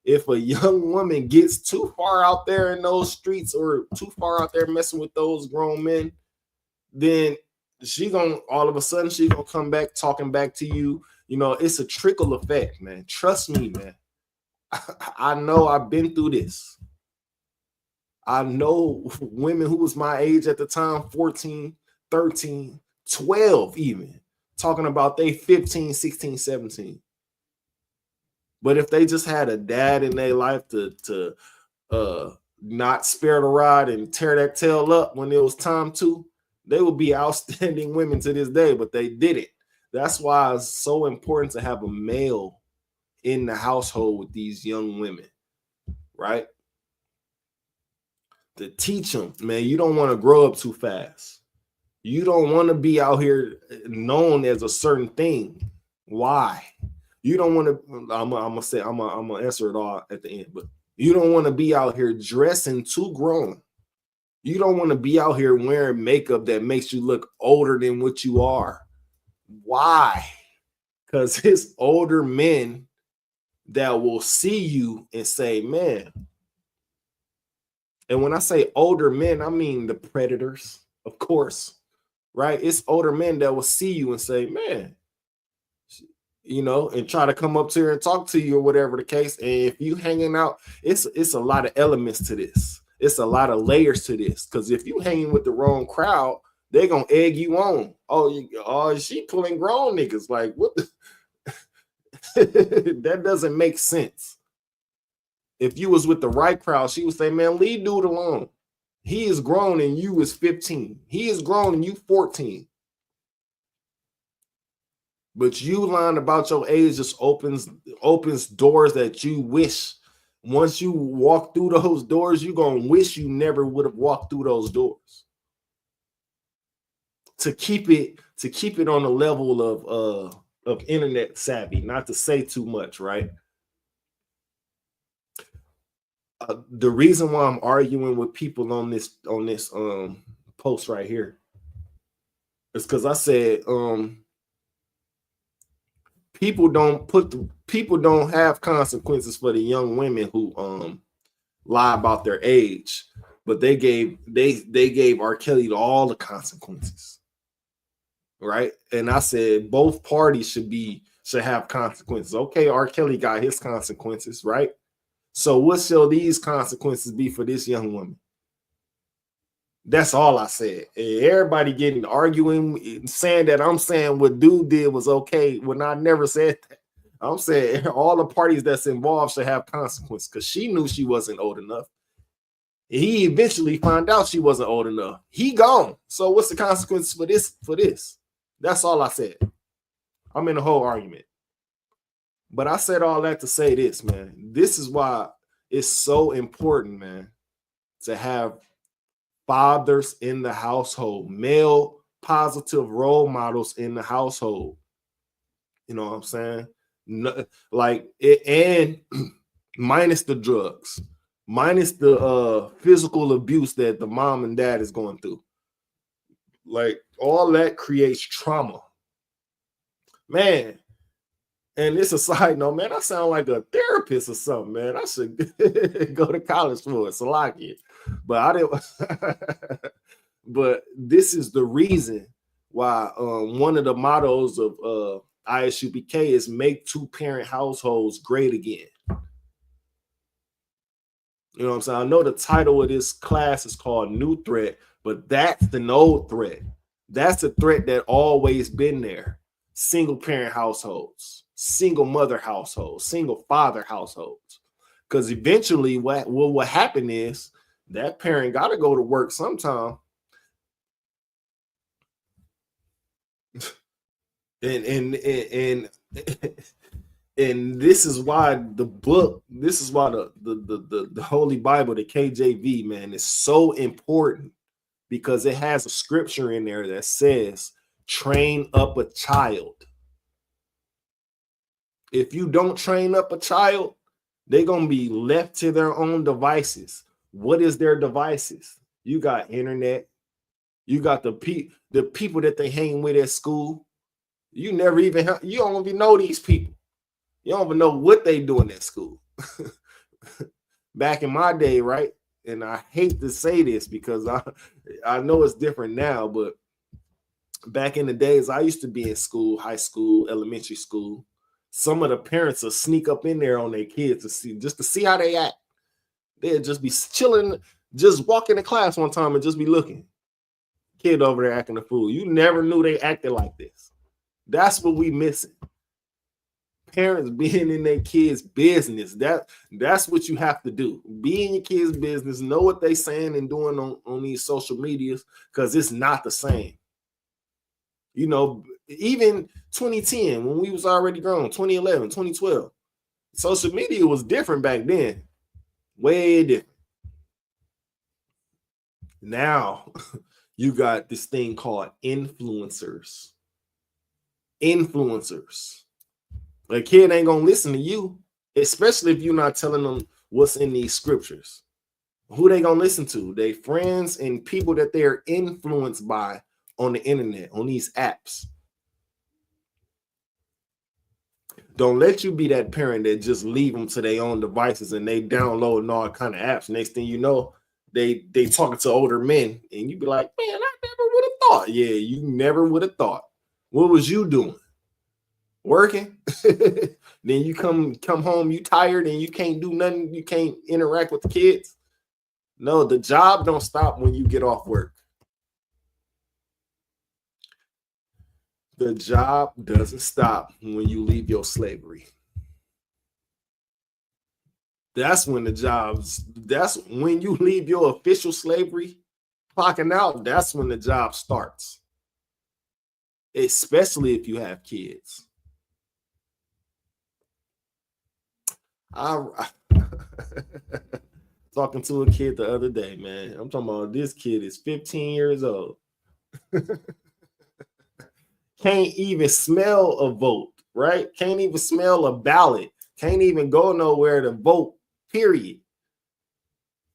If a young woman gets too far out there in those streets, or too far out there messing with those grown men, then she gonna all of a sudden she gonna come back talking back to you. You know, it's a trickle effect, man. Trust me, man. I know I've been through this. I know women who was my age at the time, 14, 13, 12 even, talking about they 15, 16, 17. But if they just had a dad in their life to not spare the rod and tear that tail up when it was time to, they would be outstanding women to this day, but they didn't. That's why it's so important to have a male in the household with these young women, right? To teach them, man, you don't want to grow up too fast. You don't want to be out here known as a certain thing. Why? You don't want to, I'm gonna answer it all at the end, but you don't want to be out here dressing too grown. You don't want to be out here wearing makeup that makes you look older than what you are. Why? Because it's older men that will see you and say, man. And when I say older men, I mean the predators, of course, right? It's older men that will see you and say, man, you know, and try to come up to you and talk to you or whatever the case. And if you hanging out, it's a lot of elements to this. It's a lot of layers to this. Because if you hanging with the wrong crowd, they're gonna egg you on. Oh, she pulling grown niggas. Like, what the that doesn't make sense. If you was with the right crowd, she would say, man, leave dude alone. He is grown and you is 15. He is grown and you 14. But you lying about your age just opens doors that you wish. Once you walk through those doors, you're going to wish you never would have walked through those doors. To keep it on a level of internet savvy, not to say too much, right? The reason why I'm arguing with people on this post right here is because I said people don't have consequences for the young women who lie about their age, but they gave R. Kelly all the consequences, right? And I said both parties should have consequences. Okay, R. Kelly got his consequences, right? So what shall these consequences be for this young woman? That's all I said. Everybody getting arguing, saying that I'm saying what dude did was okay when I never said that. I'm saying all the parties that's involved should have consequences because she knew she wasn't old enough. He eventually found out she wasn't old enough. He gone. So what's the consequences for this? That's all I said. I'm in the whole argument. But I said all that to say this, man. This is why it's so important, man, to have fathers in the household, male positive role models in the household. You know what I'm saying? No, like it, and minus the drugs, minus the physical abuse that the mom and dad is going through. Like all that creates trauma, man. And it's a side note, man. I sound like a therapist or something, man. I should go to college for it, Salakia. But I didn't. But this is the reason why one of the mottos of ISUPK is make two-parent households great again. You know what I'm saying? I know the title of this class is called New Threat, but that's the old threat. That's a threat that always been there. Single parent households, single mother households, single father households. Because eventually what happen is that parent got to go to work sometime. And this is why the Holy Bible, the KJV, man, is so important because it has a scripture in there that says, train up a child. If you don't train up a child, they're going to be left to their own devices. What is their devices? You got internet. You got the people that they hang with at school. You don't even know these people. You don't even know what they doing at school. Back in my day, right? And I hate to say this because I know it's different now, but back in the days, I used to be in school, high school, elementary school. Some of the parents will sneak up in there on their kids to see how they act. They'll just be chilling. Just walk into class one time and just be looking. Kid over there acting a fool. You never knew they acted like this. That's what we missing. Parents being in their kids' business. That's what you have to do. Be in your kids' business. Know what they saying and doing on these social medias, because it's not the same. You know, even 2010, when we was already grown, 2011, 2012, social media was different back then. Way different. Now you got this thing called influencers. Influencers. A kid ain't gonna listen to you, especially if you're not telling them what's in these scriptures. Who they gonna listen to? They friends and people that they're influenced by on the internet, on these apps. Don't let you be that parent that just leave them to their own devices and they downloading all kind of apps. Next thing you know, they talking to older men, and you be like, man, I never would have thought. Yeah, you never would have thought. What was you doing? Working? Then you come home, you tired and you can't do nothing. You can't interact with the kids. No, the job don't stop when you get off work. The job doesn't stop when you leave your slavery. That's when that's when you leave your official slavery, clocking out, that's when the job starts. Especially if you have kids. Talking to a kid the other day, man. I'm talking about this kid is 15 years old. Can't even smell a vote, right? Can't even smell a ballot. Can't even go nowhere to vote, period.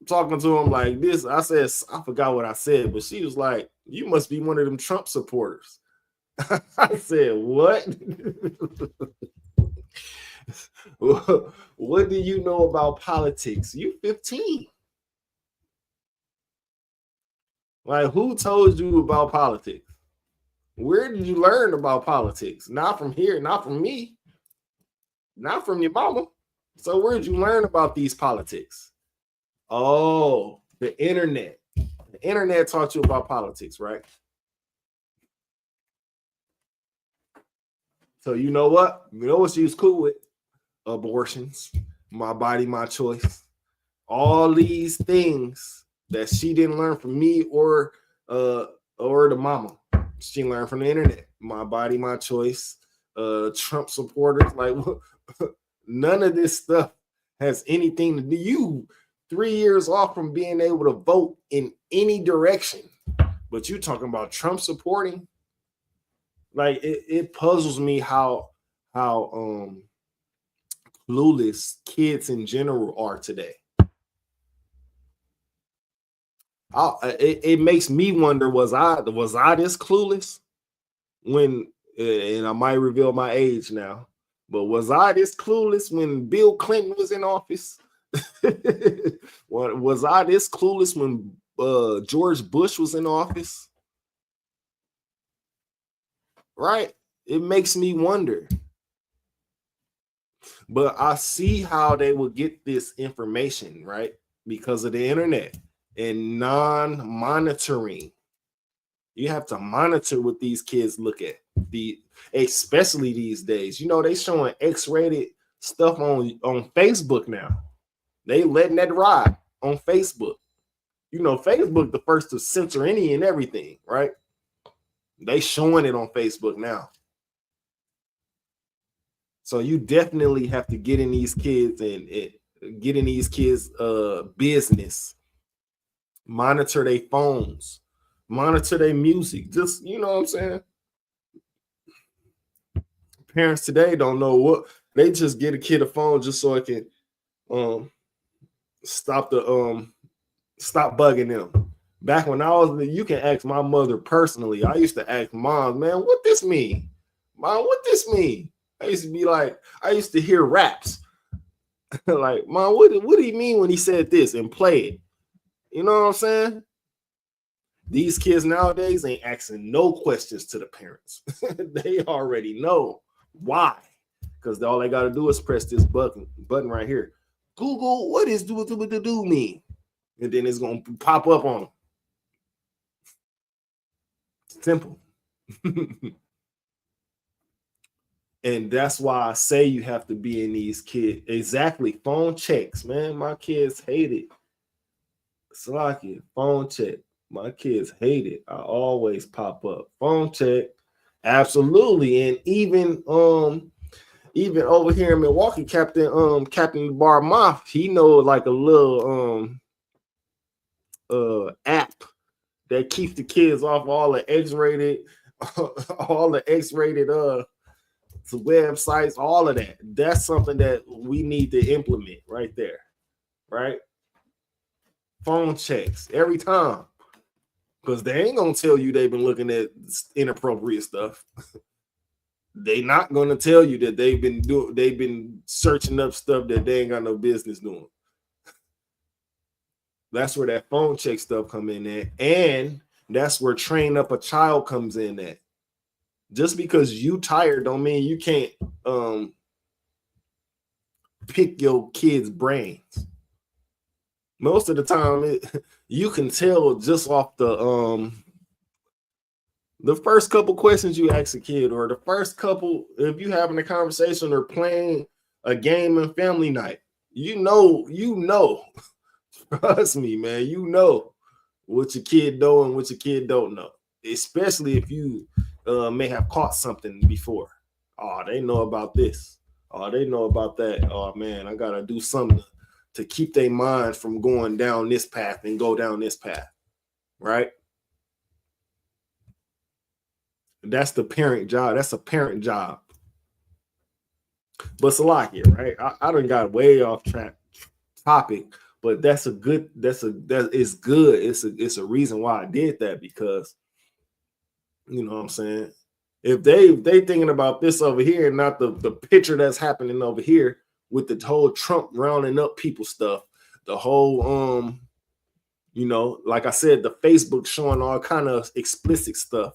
I'm talking to him like this. I said, I forgot what I said, but she was like, you must be one of them Trump supporters. I said, what? What do you know about politics? You 15. Like, who told you about politics? Where did you learn about politics? Not from here, not from me, not from your mama. So where did you learn about these politics? Oh, the internet. The internet taught you about politics, right? So you know what? You know what she was cool with? Abortions, my body, my choice. All these things that she didn't learn from me or the mama. She learned from the internet. My body, my choice. Trump supporters, like none of this stuff has anything to do. You 3 years off from being able to vote in any direction, but you talking about Trump supporting. Like it puzzles me how clueless kids in general are today. It makes me wonder, was I this clueless when, and I might reveal my age now, but was I this clueless when Bill Clinton was in office? Was I this clueless when George Bush was in office? Right? It makes me wonder. But I see how they will get this information, right? Because of the internet and non-monitoring. You have to monitor what these kids look at, especially these days. You know, they showing X-rated stuff on Facebook now. They letting that ride on Facebook. You know, Facebook the first to censor any and everything, right? They showing it on Facebook now. So you definitely have to get in these kids and get in these kids' business. Monitor their phones, monitor their music. Just, you know what I'm saying? Parents today don't know what, they just get a kid a phone just so it can stop bugging them. Back when I was, you can ask my mother personally. I used to ask mom, man, what this mean? Mom, what this mean? I used to be like, I used to hear raps. Like, Mom, what do you mean when he said this, and play it? You know what I'm saying? These kids nowadays ain't asking no questions to the parents. They already know why. Because all they got to do is press this button right here. Google, what is do mean? and then it's gonna pop up on them. Simple. And that's why I say you have to be in these kids. Exactly. Phone checks, man. My kids hate it. Slocky, phone check. My kids hate it. I always pop up. Phone check. Absolutely. And even over here in Milwaukee, Captain Barmoff, he know like a little app that keeps the kids off all the X-rated websites, all of that. That's something that we need to implement right there, right? Phone checks every time, because they ain't gonna tell you they've been looking at inappropriate stuff. They not gonna tell you that they've been searching up stuff that they ain't got no business doing. That's where that phone check stuff come in at, and that's where train up a child comes in at. Just because you tired don't mean you can't pick your kid's brains. Most of the time, you can tell just off the first couple questions you ask a kid, or the first couple, if you having a conversation or playing a game in family night, you know, trust me, man, you know what your kid know and what your kid don't know, especially if you may have caught something before. Oh, they know about this. Oh, they know about that. Oh man, I gotta do something to keep their mind from going down this path and go down this path, right? That's the parent job. That's a parent job. But Salakia, right? I done got way off track topic, but that's good. It's good. It's a reason why I did that, because you know what I'm saying. If they thinking about this over here and not the picture that's happening over here with the whole Trump rounding up people stuff, the whole you know, like I said, the Facebook showing all kind of explicit stuff.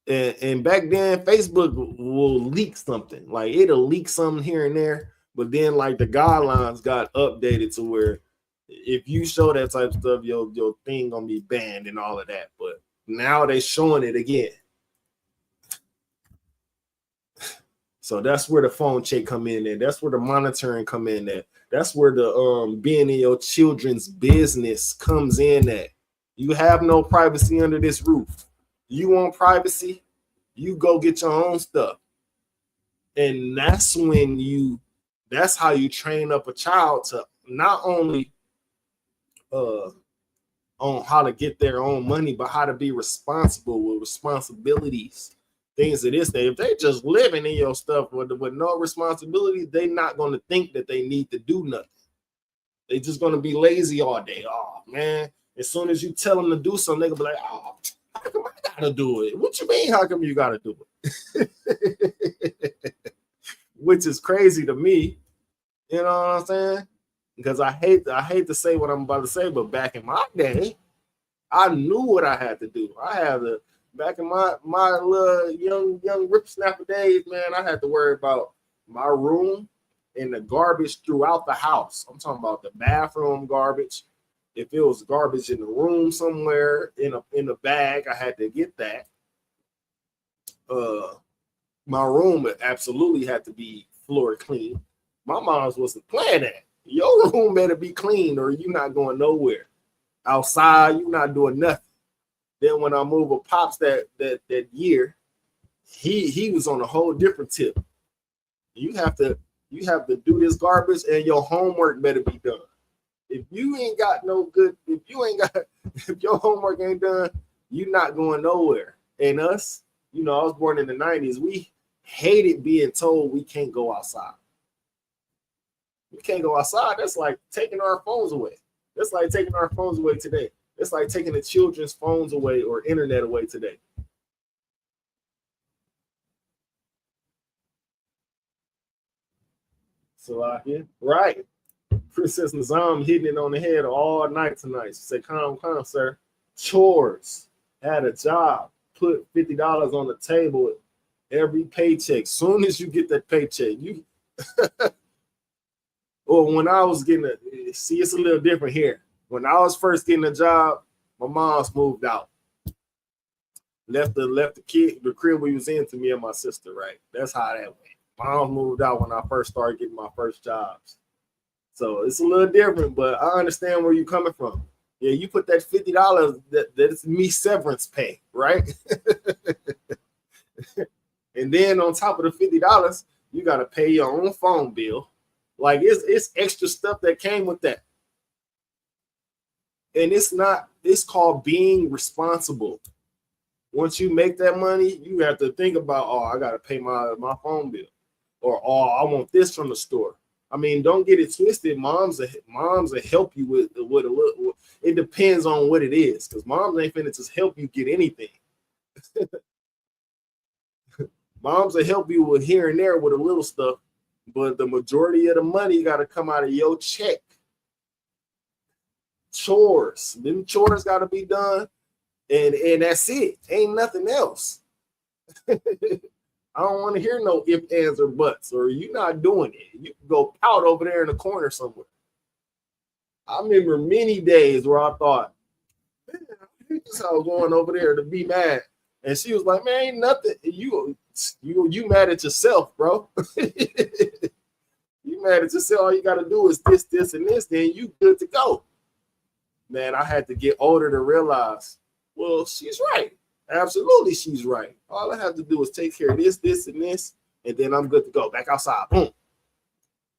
And back then, Facebook will leak something. Like it'll leak something here and there, but then like the guidelines got updated to where if you show that type of stuff, your thing gonna be banned and all of that. But now they showing it again. So that's where the phone check come in there. That's where the monitoring come in there. That's where the being in your children's business comes in at. You have no privacy under this roof. You want privacy? You go get your own stuff. And that's how you train up a child to not only on how to get their own money, but how to be responsible with responsibilities. Things of this day. If they just living in your stuff with no responsibility, they're not going to think that they need to do nothing. They just going to be lazy all day. Oh man! As soon as you tell them to do something, they gonna be like, "Oh, how come I gotta do it? What you mean? How come you gotta do it?" Which is crazy to me. You know what I'm saying? Because I hate to say what I'm about to say, but back in my day, I knew what I had to do. I had to. Back in my little young ripsnapper days, man, I had to worry about my room and the garbage throughout the house. I'm talking about the bathroom garbage. If it was garbage in the room somewhere in a bag, I had to get that. My room absolutely had to be floor clean. My mom's wasn't playing that. Your room better be clean or you're not going nowhere. Outside, you're not doing nothing. Then when I moved with Pops that year, he was on a whole different tip. You have to do this garbage and your homework better be done. If you ain't got if your homework ain't done, you're not going nowhere. And us, you know, I was born in the 90s. We hated being told we can't go outside. We can't go outside. That's like taking our phones away. That's like taking our phones away today. It's like taking the children's phones away or internet away today. So right. Princess Nizam hitting it on the head all night tonight. She said, calm, sir. Chores. Had a job. Put $50 on the table every paycheck. Soon as you get that paycheck, or when I was getting it's a little different here. When I was first getting a job, my mom's moved out. Left the crib we was in to me and my sister, right? That's how that went. Mom moved out when I first started getting my first jobs. So it's a little different, but I understand where you're coming from. Yeah, you put that $50, that's me severance pay, right? And then on top of the $50, you got to pay your own phone bill. Like it's extra stuff that came with that. And it's called being responsible. Once you make that money, you have to think about, oh, I got to pay my phone bill, or oh, I want this from the store. I mean, don't get it twisted. Moms will help you with a little. It depends on what it is, because moms ain't finna just help you get anything. Moms will help you with here and there with a little stuff, but the majority of the money got to come out of your check. Chores, them chores got to be done, and that's it. Ain't nothing else. I don't want to hear no ifs, ands, or buts, or you not doing it. You can go out over there in the corner somewhere. I remember many days where I thought, man, I was going over there to be mad. And she was like, man, ain't nothing. You mad at yourself, bro. You mad at yourself. All you got to do is this, and this, then you good to go. Man, I had to get older to realize, well, she's right. Absolutely, she's right. All I have to do is take care of this, and this, and then I'm good to go. Back outside, boom.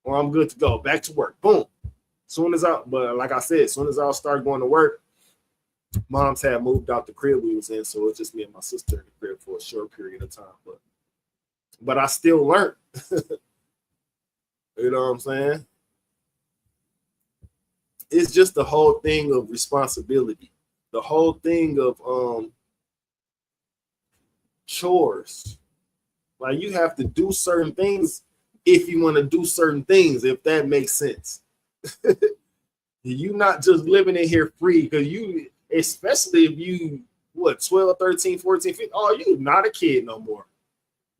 Or I'm good to go. Back to work, boom. But like I said, as soon as I start going to work, Mom's had moved out the crib we was in, so it's just me and my sister in the crib for a short period of time. But I still learned. You know what I'm saying? It's just the whole thing of responsibility, the whole thing of chores. Like, you have to do certain things if you want to do certain things, if that makes sense. You're not just living in here free, because you, especially if you, 12, 13, 14, 15, oh, you're not a kid no more.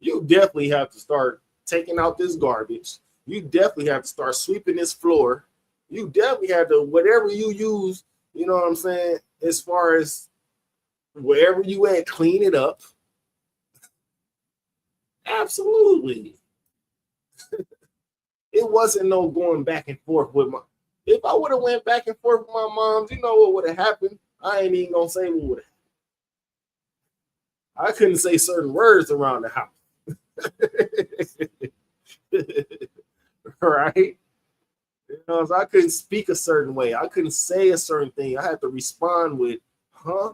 You definitely have to start taking out this garbage. You definitely have to start sweeping this floor. You definitely have to, whatever you use, you know what I'm saying, as far as wherever you at, clean it up. Absolutely. It wasn't no going back and forth with my, if I would have went back and forth with my moms, you know what would have happened? I ain't even gonna say what would have. I couldn't say certain words around the house. Right? You know, so I couldn't speak a certain way. I couldn't say a certain thing. I had to respond with huh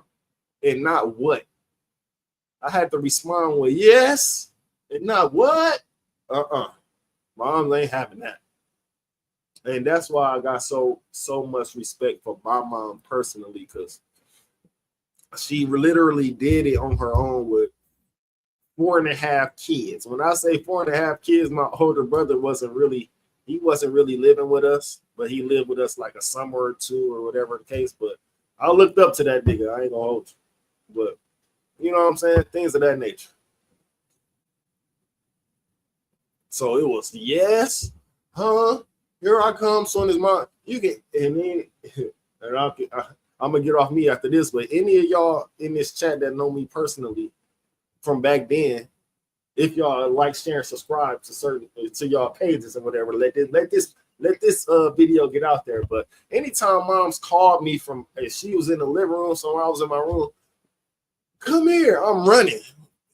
and not what. I had to respond with yes and not what. Moms ain't having that. And that's why I got so much respect for my mom personally, because she literally did it on her own with 4.5 kids. When I say 4.5 kids, my older brother wasn't really living with us, but he lived with us like a summer or two or whatever the case. But I looked up to that nigga. I ain't gonna hold you. But you know what I'm saying? Things of that nature. So it was yes, huh? Here I come, son is mine. You can, and then and I'm gonna get off me after this, but any of y'all in this chat that know me personally from back then, if y'all like, share, and subscribe to y'all pages and whatever, let this video get out there. But anytime moms called me from, she was in the living room, so I was in my room. Come here, I'm running.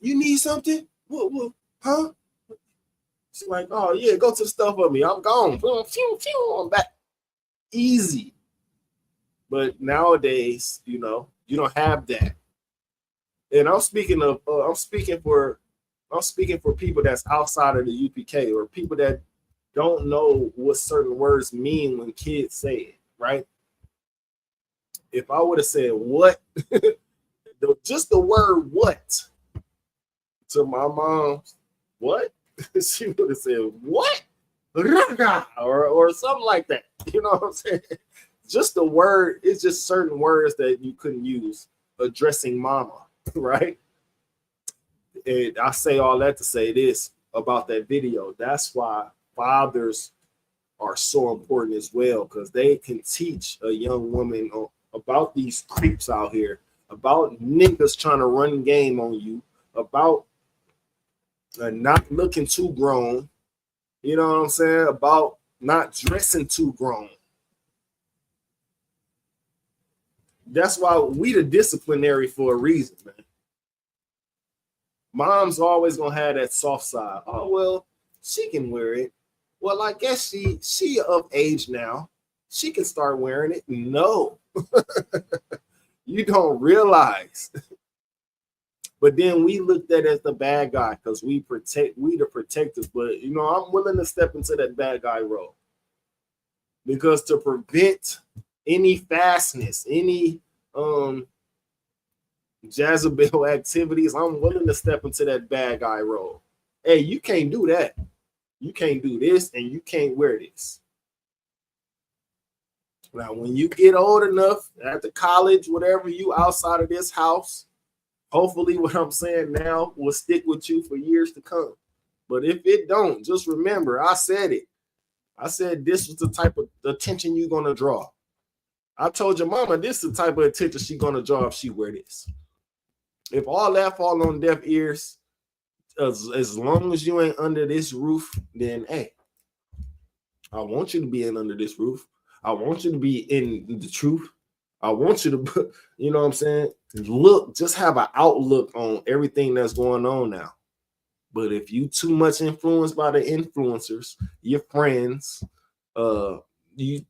You need something? What? Huh? She's like, oh yeah, go to the stuff with me. I'm gone. I'm back. Easy. But nowadays, you know, you don't have that. And I'm speaking for people that's outside of the UPK, or people that don't know what certain words mean when kids say it, right? If I would have said what, just the word what to my mom, what? She would have said, what? Or something like that. You know what I'm saying? Just the word, it's just certain words that you couldn't use addressing mama, right? And I say all that to say this about that video. That's why fathers are so important as well, because they can teach a young woman about these creeps out here, about niggas trying to run game on you, about not looking too grown, you know what I'm saying, about not dressing too grown. That's why we the disciplinary for a reason, man. Mom's always gonna have that soft side. Oh well, she can wear it. Well, I guess she of age now. She can start wearing it. No, you don't realize. But then we looked at it as the bad guy because we the protectors. But you know, I'm willing to step into that bad guy role, because to prevent any fastness, any Jezebel activities, I'm willing to step into that bad guy role. Hey, you can't do that. You can't do this, and you can't wear this. Now, when you get old enough, after college, whatever, you outside of this house, hopefully what I'm saying now will stick with you for years to come. But if it don't, just remember, I said it. I said this was the type of attention you're going to draw. I told your mama this is the type of attention she's going to draw if she wear this. If all that fall on deaf ears, as long as you ain't under this roof, then hey, I want you to be in under this roof. I want you to be in the truth. I want you to, you know what I'm saying? Look, just have an outlook on everything that's going on now. But if you too much influenced by the influencers, your friends, you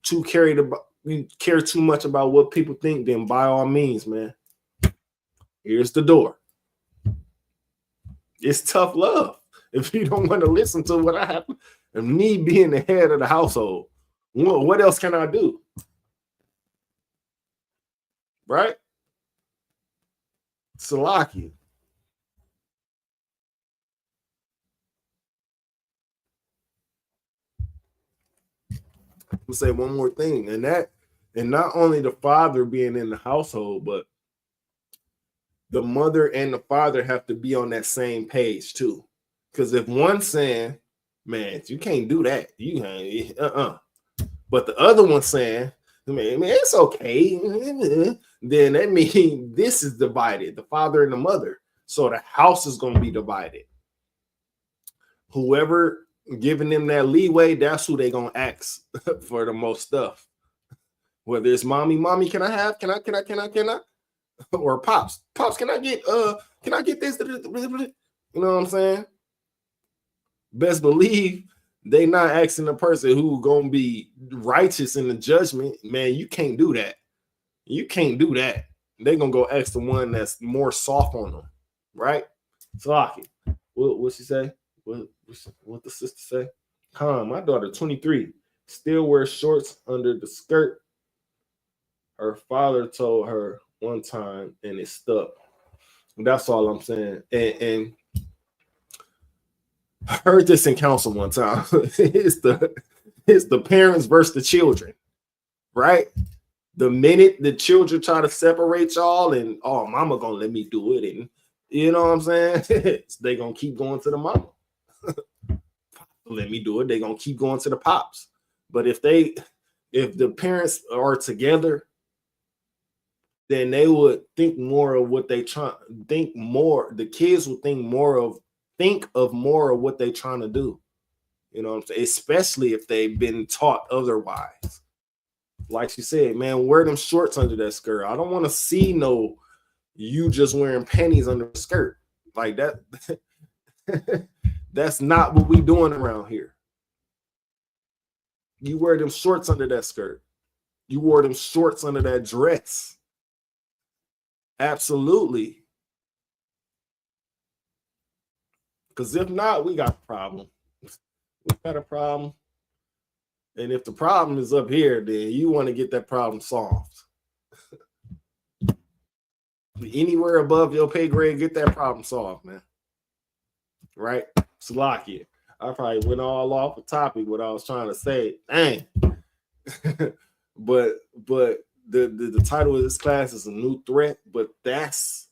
care too much about what people think, then by all means, man, here's the door. It's tough love if you don't want to listen to what I have, and me being the head of the household. What else can I do? Right? Salaki. I'll say one more thing, and not only the father being in the household, but the mother and the father have to be on that same page too. Because if one's saying, man, you can't do that, you can't, but the other one's saying, man, it's okay, then that means this is divided, the father and the mother. So the house is going to be divided. Whoever giving them that leeway, that's who they going to ask for the most stuff. Whether it's mommy, can I have, can I? Or pops, can I get this? You know what I'm saying? Best believe they not asking the person who gonna be righteous in the judgment. Man, you can't do that. You can't do that. They gonna go ask the one that's more soft on them, right? Slocky. What she say? What the sister say? My daughter 23 still wears shorts under the skirt. Her father told her one time and it stuck. That's all I'm saying. And I heard this in council one time. it's the parents versus the children, right? The minute the children try to separate y'all and mama gonna let me do it, and you know what I'm saying? They gonna keep going to the mama. Let me do it. They gonna keep going to the pops. But if the parents are together, then they would think more of what they think more. The kids would think of more of what they trying to do. You know what I'm saying? Especially if they've been taught otherwise. Like she said, man, wear them shorts under that skirt. I don't want to see you just wearing panties under the skirt. Like that. That's not what we doing around here. You wear them shorts under that skirt. You wore them shorts under that dress. Absolutely. Because if not, we got a problem. We got a problem. And if the problem is up here, then you want to get that problem solved. Anywhere above your pay grade, get that problem solved, man. Right? Salakia. I probably went all off the topic what I was trying to say. Dang. but the title of this class is A New Threat, but that's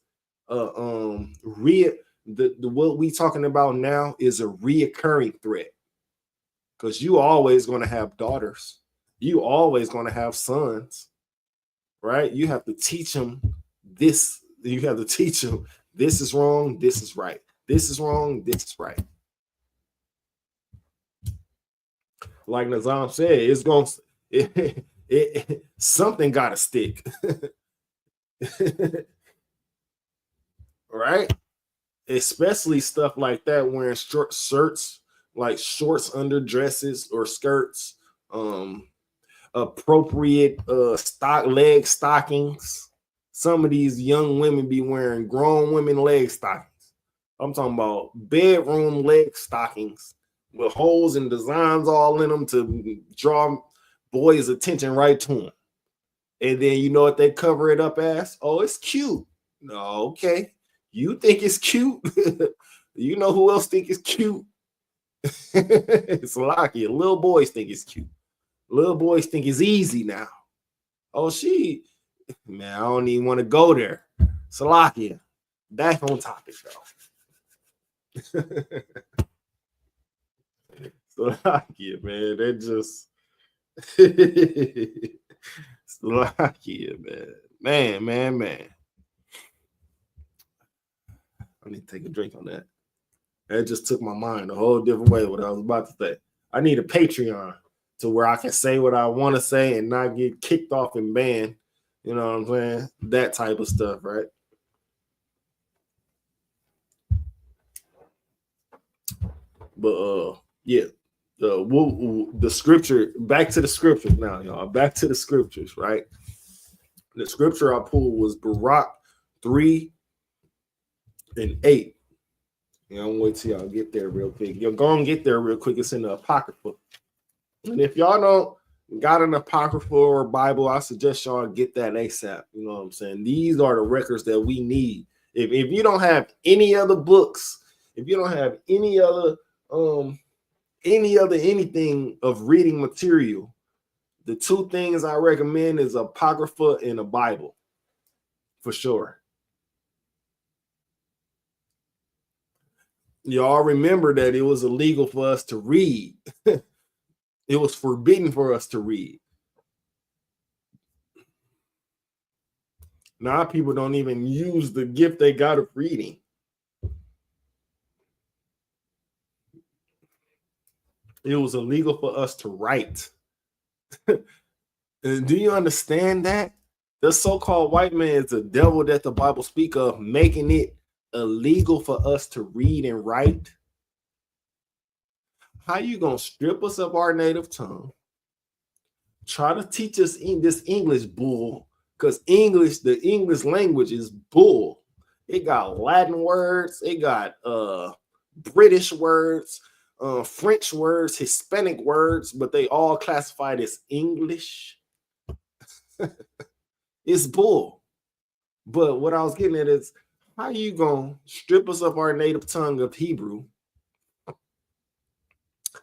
what we talking about now is a reoccurring threat. because you always going to have daughters. You always going to have sons, right? You have to teach them this. You have to teach them this is wrong, this is right. This is wrong, this is right. Like Nazam said, it's going to, something got to stick. Right? Especially stuff like that, wearing short shirts, like shorts under dresses or skirts, appropriate leg stockings. Some of these young women be wearing grown women leg stockings. I'm talking about bedroom leg stockings with holes and designs all in them to draw boys' attention right to them. And then you know what they cover it up as? Oh, it's cute. No, okay. You think it's cute? You know who else think it's cute? It's lucky. Little boys think it's cute. Little boys think it's easy now. Oh, man, I don't even want to go there. Salakia. Back on topic, though. Salakia, man. That just Salakia, man. Man. I need to take a drink on that. That just took my mind a whole different way. What I was about to say. I need a Patreon to where I can say what I want to say and not get kicked off and banned. You know what I'm saying? That type of stuff, right? But yeah, the scripture. Back to the scriptures now, y'all. Back to the scriptures, right? The scripture I pulled was Barak 3 and 8. I'm gonna wait till y'all get there real quick. You're gonna get there real quick. It's in the Apocrypha. And if y'all don't got an Apocrypha or Bible, I suggest y'all get that ASAP. You know what I'm saying? These are the records that we need. If you don't have any other books, if you don't have any other anything of reading material, the two things I recommend is Apocrypha and a Bible, for sure. Y'all remember that it was illegal for us to read. It was forbidden for us to read. Now people don't even use the gift they got of reading. It was illegal for us to write. Do you understand that? The so-called white man is the devil that the Bible speak of, making it illegal for us to read and write. How you gonna strip us of our native tongue, try to teach us in this English bull? Because the English language is bull. It got Latin words, it got British words, French words, Hispanic words, but they all classified as English. It's bull. But what I was getting at is, how you gonna strip us of our native tongue of Hebrew,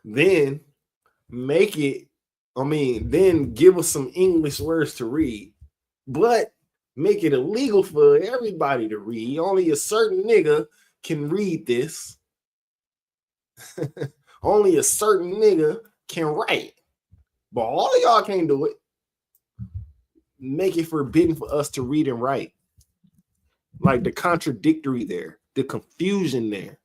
then then give us some English words to read, but make it illegal for everybody to read? Only a certain nigga can read this. Only a certain nigga can write, but all of y'all can't do it. Make it forbidden for us to read and write. Like the contradictory there, the confusion there.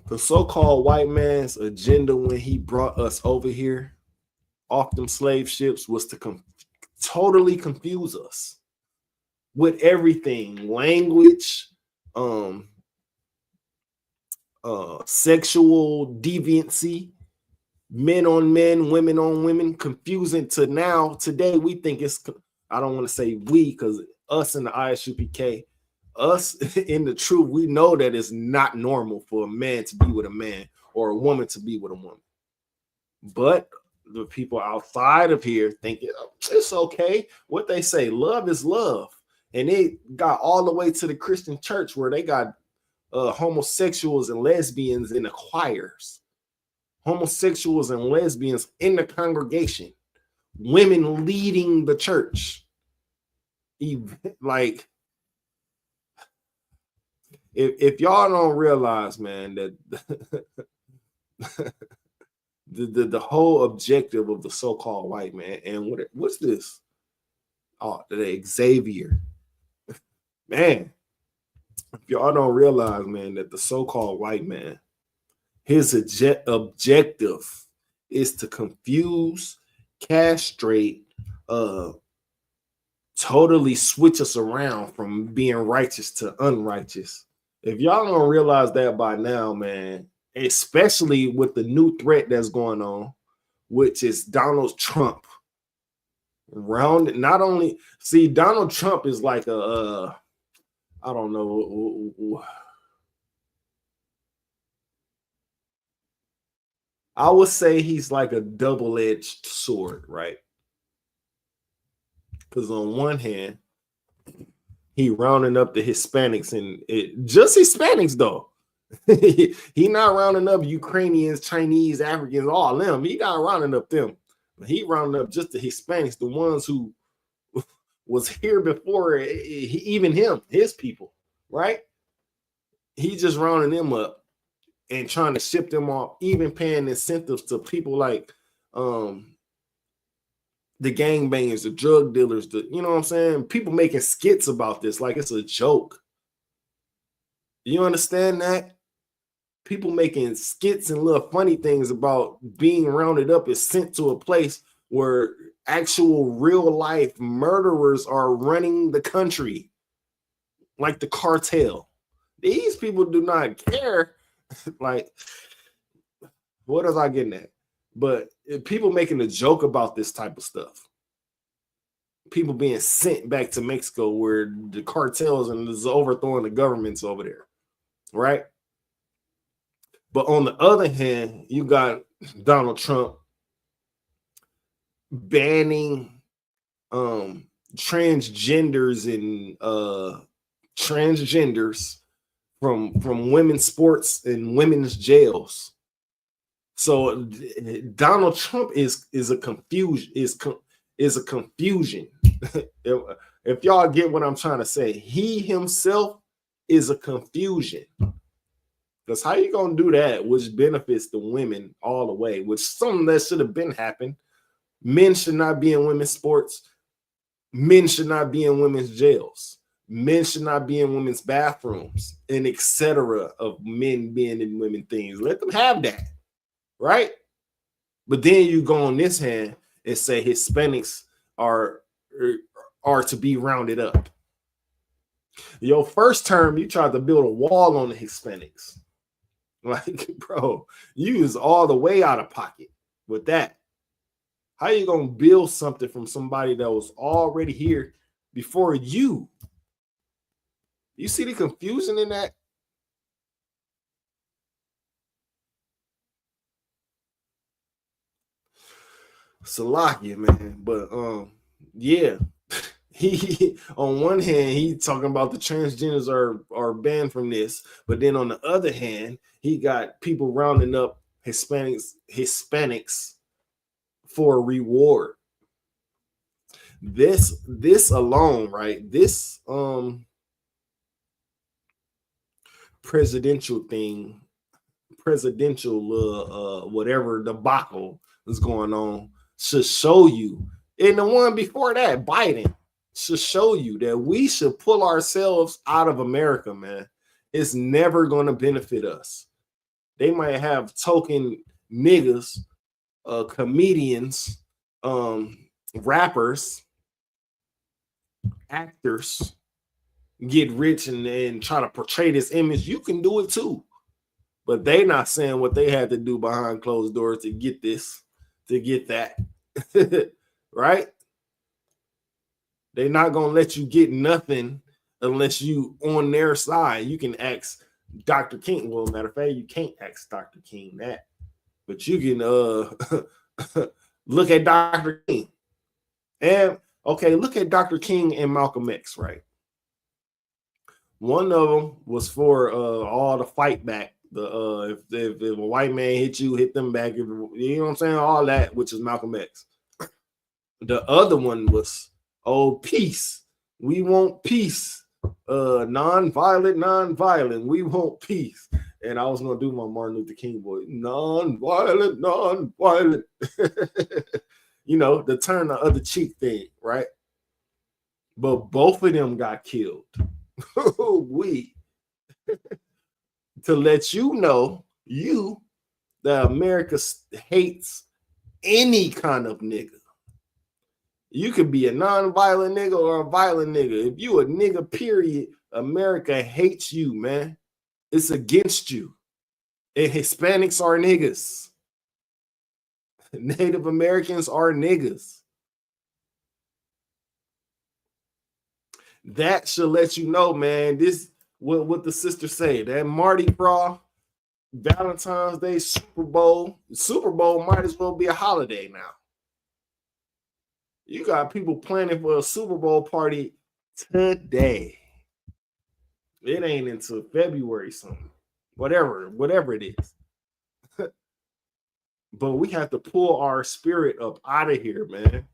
The so-called white man's agenda when he brought us over here off them slave ships was to totally confuse us with everything: language, sexual deviancy, men on men, women on women, confusing to now. Today, we think it's, I don't want to say we, because us in the ISUPK, us in the truth, we know that it's not normal for a man to be with a man or a woman to be with a woman. But the people outside of here think it's okay. What they say, love is love. And it got all the way to the Christian church where they got homosexuals and lesbians in the choirs, homosexuals and lesbians in the congregation, women leading the church. Like, if y'all don't realize, man, that the whole objective of the so-called white man. And what's this? Oh, the Xavier. Man, if y'all don't realize, man, that the so-called white man, his objective is to confuse, castrate, totally switch us around from being righteous to unrighteous. If y'all don't realize that by now, man, especially with the new threat that's going on, which is Donald Trump. Not only see Donald Trump is like I don't know. I would say he's like a double-edged sword, right? Because on one hand, he rounding up the Hispanics and just Hispanics though. He not rounding up Ukrainians, Chinese, Africans, all them. He not rounding up them. He rounding up just the Hispanics, the ones who was here before even him, his people, right? He just rounding them up and trying to ship them off, even paying incentives to people like the gangbangers, the drug dealers, you know what I'm saying? People making skits about this like it's a joke. You understand that? People making skits and little funny things about being rounded up is sent to a place where actual real life murderers are running the country, like the cartel. These people do not care. Like, what was I getting at? But people making a joke about this type of stuff. People being sent back to Mexico where the cartels and is overthrowing the governments over there, right? But on the other hand, you got Donald Trump banning transgenders and transgenders from women's sports and women's jails. So Donald Trump is a confusion. Is a confusion. If y'all get what I'm trying to say, he himself is a confusion. Because how you gonna do that, which benefits the women all the way, which something that should have been happened. Men should not be in women's sports. Men should not be in women's jails. Men should not be in women's bathrooms, and etc. of men being in women things. Let them have that, right? But then you go on this hand and say Hispanics are to be rounded up. Your first term, you tried to build a wall on the Hispanics. Like, bro, you was all the way out of pocket with that. How you gonna build something from somebody that was already here before you? You see the confusion in that? Salakia, man. But yeah. He on one hand, he talking about the transgenders are banned from this, but then on the other hand, he got people rounding up Hispanics for a reward. This alone, right? This presidential whatever debacle is going on should show you, and the one before that, Biden, should show you that we should pull ourselves out of America, man. It's never going to benefit us. They might have token niggas, comedians, rappers, actors get rich and try to portray this image. You can do it too. But they not saying what they had to do behind closed doors to get this, to get that. Right? They're not going to let you get nothing unless you on their side. You can ask Dr. King. Well, matter of fact, you can't ask Dr. King that. But you can look at Dr. King. And, okay, look at Dr. King and Malcolm X, right? One of them was for all the fight back. If a white man hit you, hit them back. You know what I'm saying? All that, which is Malcolm X. The other one was, peace. We want peace. Non-violent. We want peace. And I was gonna do my Martin Luther King voice, non-violent, non-violent. You know, the turn the other cheek thing, right? But both of them got killed. We to let you know, that America hates any kind of nigga. You could be a non-violent nigga or a violent nigga. If you a nigga, period, America hates you, man. It's against you. And Hispanics are niggas. Native Americans are niggas. That should let you know, man. This what the sister say. That Mardi Gras, Valentine's Day, Super Bowl might as well be a holiday now. You got people planning for a Super Bowl party today. It ain't until February something. Whatever it is. But we have to pull our spirit up out of here, man.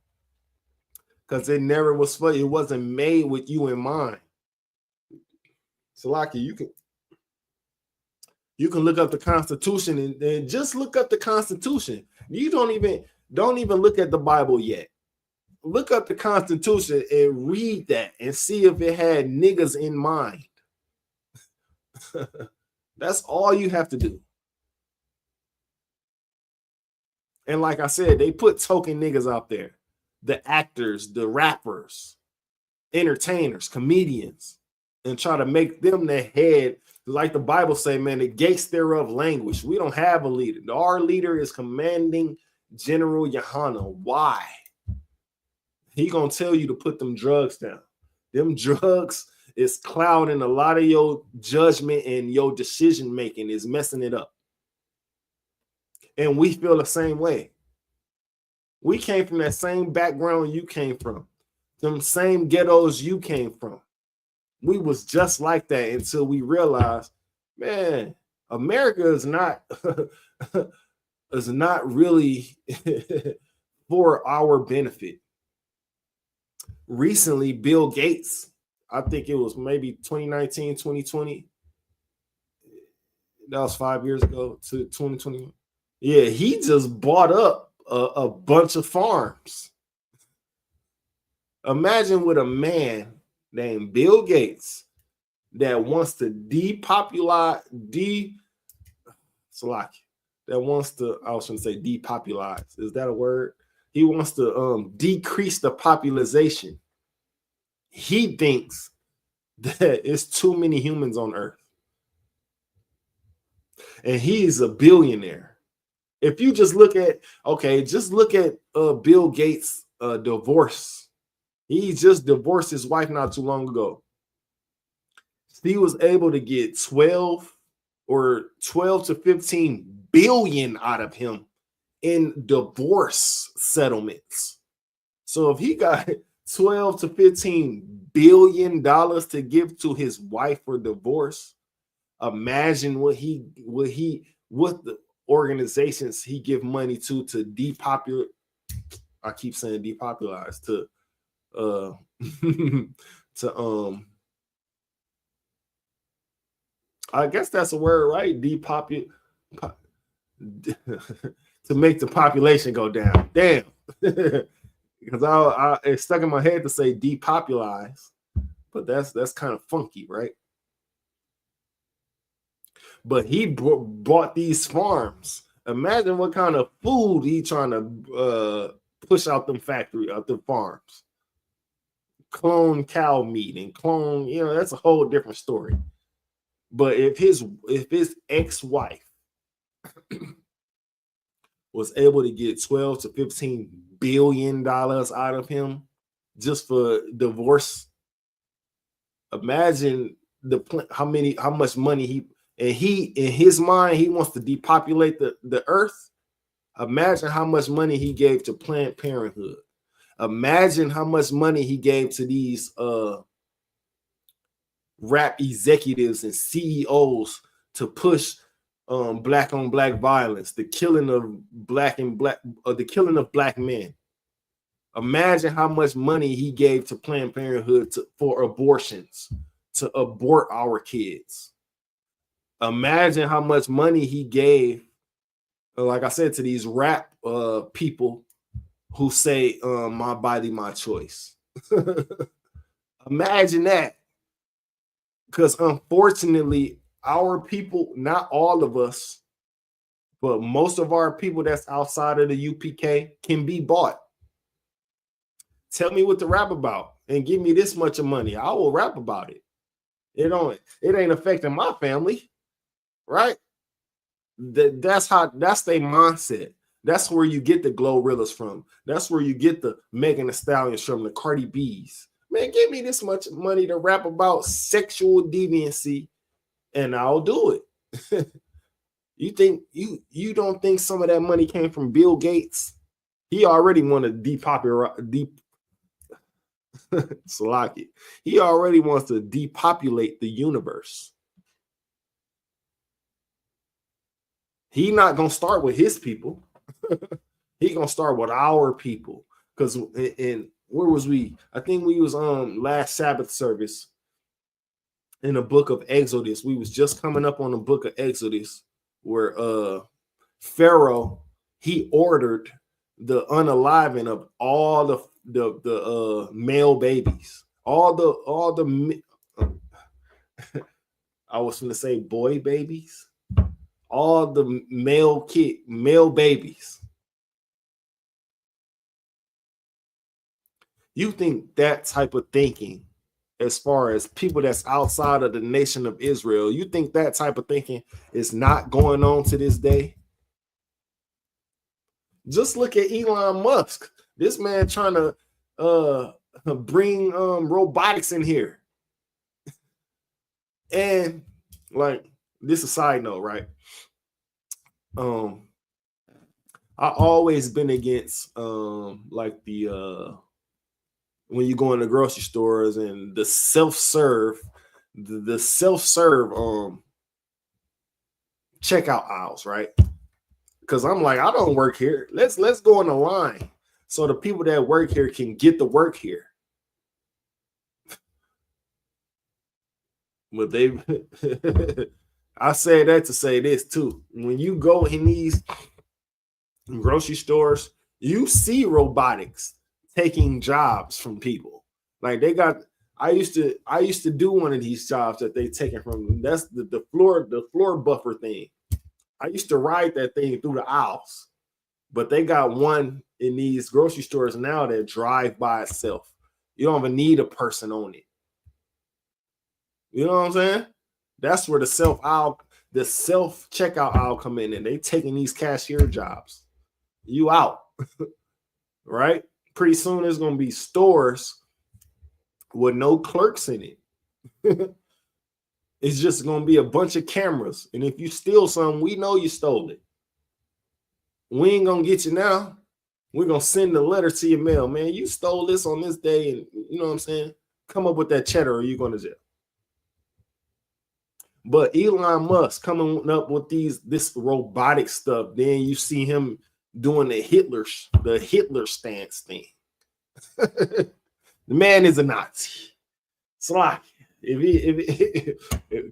Because it never was fun. It wasn't made with you in mind. Salaki, you can look up the Constitution and just look up the Constitution. You don't even look at the Bible yet. Look up the Constitution and read that and see if it had niggas in mind. That's all you have to do. And like I said, they put token niggas out there. The actors, the rappers, entertainers, comedians, and try to make them the head. Like the Bible say, man, the gates thereof languish. We don't have a leader. Our leader is commanding General Yohana. Why? He gonna tell you to put them drugs down. Them drugs is clouding a lot of your judgment, and your decision making is messing it up. And we feel the same way. We came from that same background you came from. Them same ghettos you came from. We was just like that until we realized, man, America is not really for our benefit. Recently, Bill Gates, I think it was maybe 2019, 2020. That was 5 years ago to 2021. Yeah, he just bought up a bunch of farms. Imagine with a man named Bill Gates that wants to depopulize. I was going to say depopulize. Is that a word? He wants to decrease the population. He thinks that it's too many humans on Earth. And he's a billionaire. If you just look at Bill Gates' divorce. He just divorced his wife not too long ago. He was able to get 12 to 15 billion out of him in divorce settlements. So if he got 12 to 15 billion dollars to give to his wife for divorce, imagine what the organizations he give money to depopulate. I keep saying depopulize I guess that's a word, right? To make the population go down. Damn. Because it's stuck in my head to say depopulize, but that's kind of funky, right? But he bought these farms. Imagine what kind of food he trying to push out them farms. Clone cow meat and clone, that's a whole different story. But if his ex-wife was able to get 12 to 15 billion dollars out of him just for divorce, imagine how much money in his mind he wants to depopulate the earth. Imagine how much money he gave to Planned Parenthood. Imagine how much money he gave to these rap executives and CEOs to push black on black violence, the killing of black men. Imagine how much money he gave to Planned Parenthood for abortions, to abort our kids. Imagine how much money he gave, like I said, to these rap people who say, my body, my choice. Imagine that. Because unfortunately, our people, not all of us, but most of our people that's outside of the UPK can be bought. Tell me what to rap about and give me this much of money. I will rap about it. It ain't affecting my family, right? That's their mindset. That's where you get the Glorrillas from. That's where you get the Megan Thee Stallions from, the Cardi B's. Man, give me this much money to rap about sexual deviancy, and I'll do it. You don't think some of that money came from Bill Gates? He already wanted to Salaki. He already wants to depopulate the universe. He not gonna start with his people. He gonna start with our people. Because in where was we? I think we was on last Sabbath service in the book of Exodus. We was just coming up on the book of Exodus where Pharaoh, he ordered the unaliving of all the male babies, all the I was going to say boy babies, all the male babies. You think that type of thinking, as far as people that's outside of the nation of Israel, you think that type of thinking is not going on to this day? Just look at Elon Musk. This man trying to bring robotics in here. And like, this is a side note, right? I always been against like the when you go in the grocery stores and the self-serve checkout aisles, right? Because I'm like, I don't work here. Let's go in the line so the people that work here can get the work here. But they I say that to say this too. When you go in these grocery stores, you see robotics taking jobs from people. Like they got I used to do one of these jobs that they taken from them. That's the floor buffer thing. I used to ride that thing through the aisles, but they got one in these grocery stores now that drive by itself. You don't even need a person on it. You know what I'm saying? That's where the self checkout aisle come in, and they taking these cashier jobs. You out, right? Pretty soon there's gonna be stores with no clerks in it. It's just gonna be a bunch of cameras, and if you steal something, we know you stole it. We ain't gonna get you now. We're gonna send a letter to your mail, man. You stole this on this day, and you know what I'm saying? Come up with that cheddar, or you're going to jail. But Elon Musk coming up with this robotic stuff, then you see him doing the Hitler stance thing. The man is a Nazi. It's like,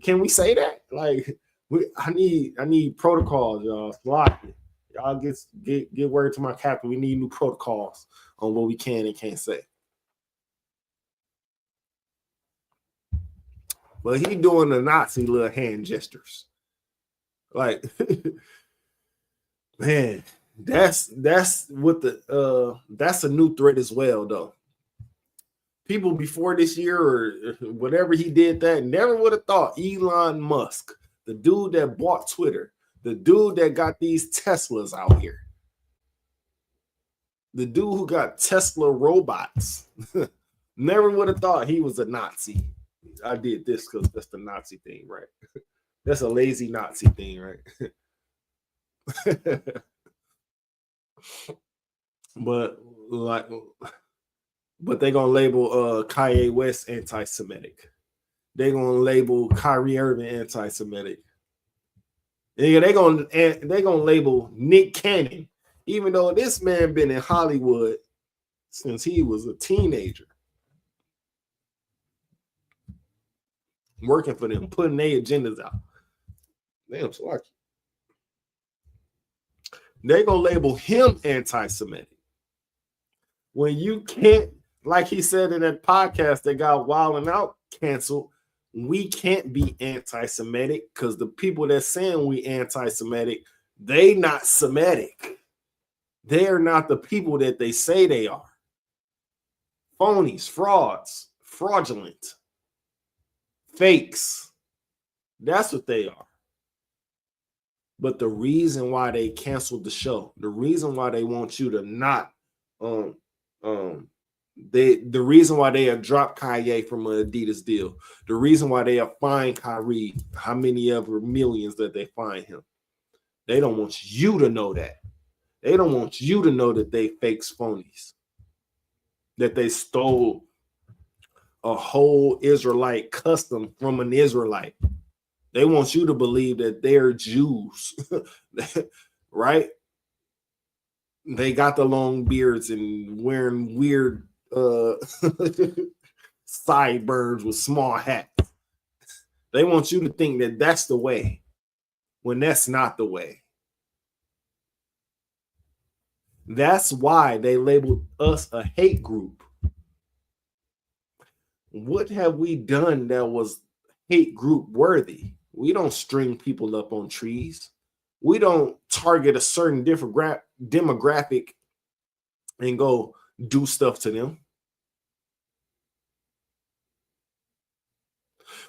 can we say that? Like, I need protocols, y'all. Like, y'all get word to my captain. We need new protocols on what we can and can't say. But he doing the Nazi little hand gestures. Like, man, that's what that's a new threat as well, though. People before this year or whatever he did that never would have thought Elon Musk, the dude that bought Twitter, the dude that got these Teslas out here, the dude who got Tesla robots, never would have thought he was a Nazi. I did this because that's the Nazi thing, right? That's a lazy Nazi thing, right? But they're gonna label Kanye West anti-Semitic. They're gonna label Kyrie Irving anti-Semitic. They're gonna label Nick Cannon, even though this man been in Hollywood since he was a teenager, working for them, putting their agendas out. Damn, so lucky. They gonna label him anti-Semitic. When you can't, like he said in that podcast that got Wild and Out canceled, we can't be anti-Semitic because the people that's saying we anti-Semitic, they not Semitic. They are not the people that they say they are. Phonies, frauds, fraudulent, fakes. That's what they are. But the reason why they canceled the show, the reason why they want you to not, the reason why they have dropped Kanye from an Adidas deal, the reason why they have fined Kyrie, how many ever millions that they fine him, they don't want you to know that. They don't want you to know that they fakes, phonies, that they stole a whole Israelite custom from an Israelite. They want you to believe that they're Jews, right? They got the long beards and wearing weird sideburns with small hats. They want you to think that that's the way, when that's not the way. That's why they labeled us a hate group. What have we done that was hate group worthy? We don't string people up on trees. We don't target a certain different demographic and go do stuff to them.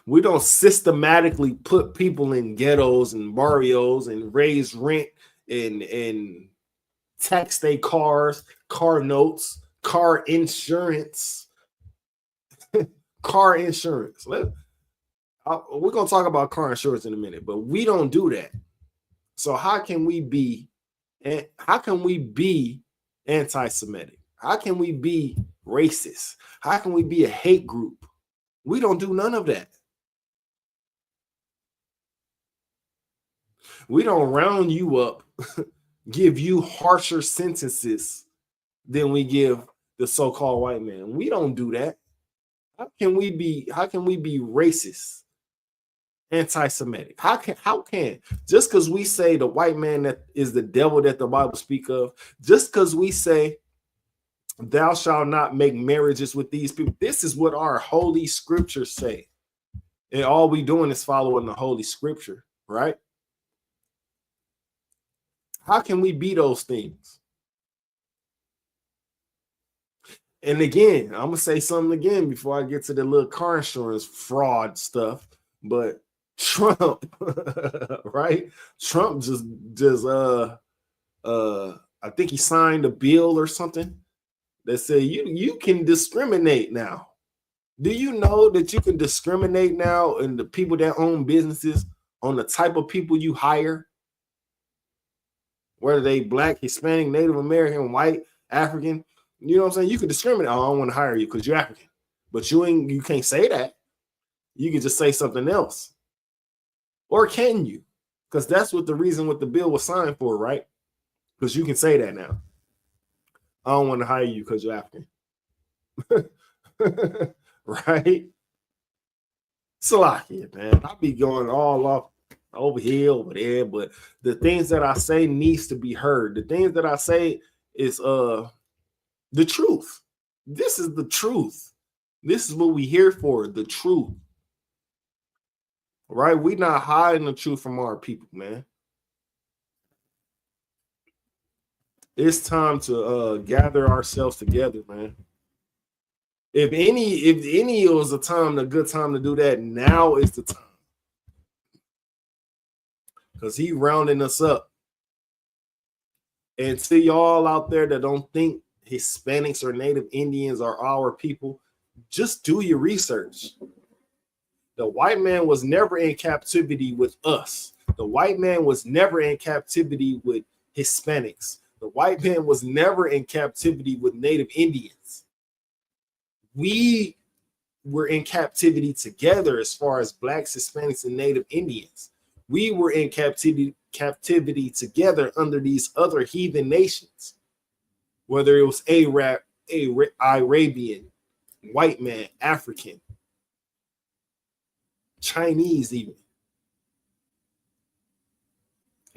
We don't systematically put people in ghettos and barrios and raise rent and tax their cars, car notes, car insurance. Car insurance. We're going to talk about car insurance in a minute, but we don't do that. So how can we be anti-Semitic? How can we be racist? How can we be a hate group? We don't do none of that. We don't round you up, give you harsher sentences than we give the so-called white man. We don't do that. How can we be racist, anti-Semitic? How can just because we say the white man that is the devil that the Bible speak of, just because we say thou shalt not make marriages with these people, this is what our holy scriptures say. And all we doing is following the holy scripture, right? How can we be those things? And again, I'm gonna say something again before I get to the little car insurance fraud stuff. But Trump, right? Trump just I think he signed a bill or something that said you can discriminate now. Do you know that you can discriminate now in the people that own businesses on the type of people you hire? Whether they black, Hispanic, Native American, white, African, you know what I'm saying? You can discriminate. Oh, I don't want to hire you because you're African. But you can't say that. You can just say something else. Or can you? Because that's what the reason what the bill was signed for, right? Because you can say that now. I don't want to hire you because you're African. Right? Salakia, man. I be going all off over here, over there, but the things that I say needs to be heard. The things that I say is the truth. This is the truth. This is what we here for, the truth. Right? We're not hiding the truth from our people, man. It's time to gather ourselves together, man. If any was a good time to do that, now is the time. Because he rounding us up. And to y'all out there that don't think Hispanics or Native Indians are our people, just do your research. The white man was never in captivity with us. The white man was never in captivity with Hispanics. The white man was never in captivity with Native Indians. We were in captivity together as far as blacks, Hispanics, and Native Indians. We were in captivity together under these other heathen nations, whether it was Arabian, white man, African, Chinese even.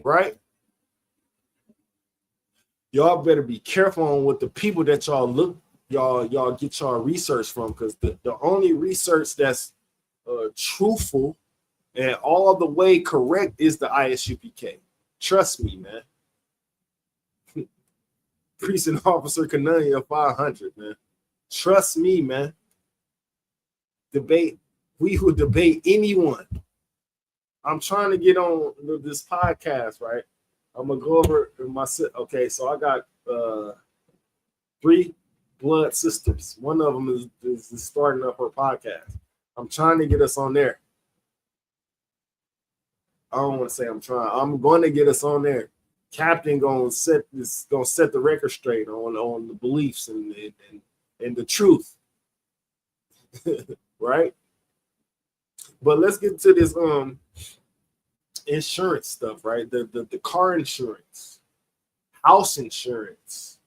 right? Y'all better be careful on what the people that y'all get y'all research from, because the only research that's truthful and all the way correct is the ISUPK. Trust me, man. Precinct Officer Canania 500, man. Trust me, man. Debate. We will debate anyone. I'm trying to get on this podcast, right? I'm gonna go over my. Okay, so I got 3 blood sisters. One of them is starting up her podcast. I'm trying to get us on there. I don't want to say I'm trying. I'm going to get us on there. Captain gonna set the record straight on the beliefs and the truth, right? But let's get to this insurance stuff, right? The car insurance, house insurance,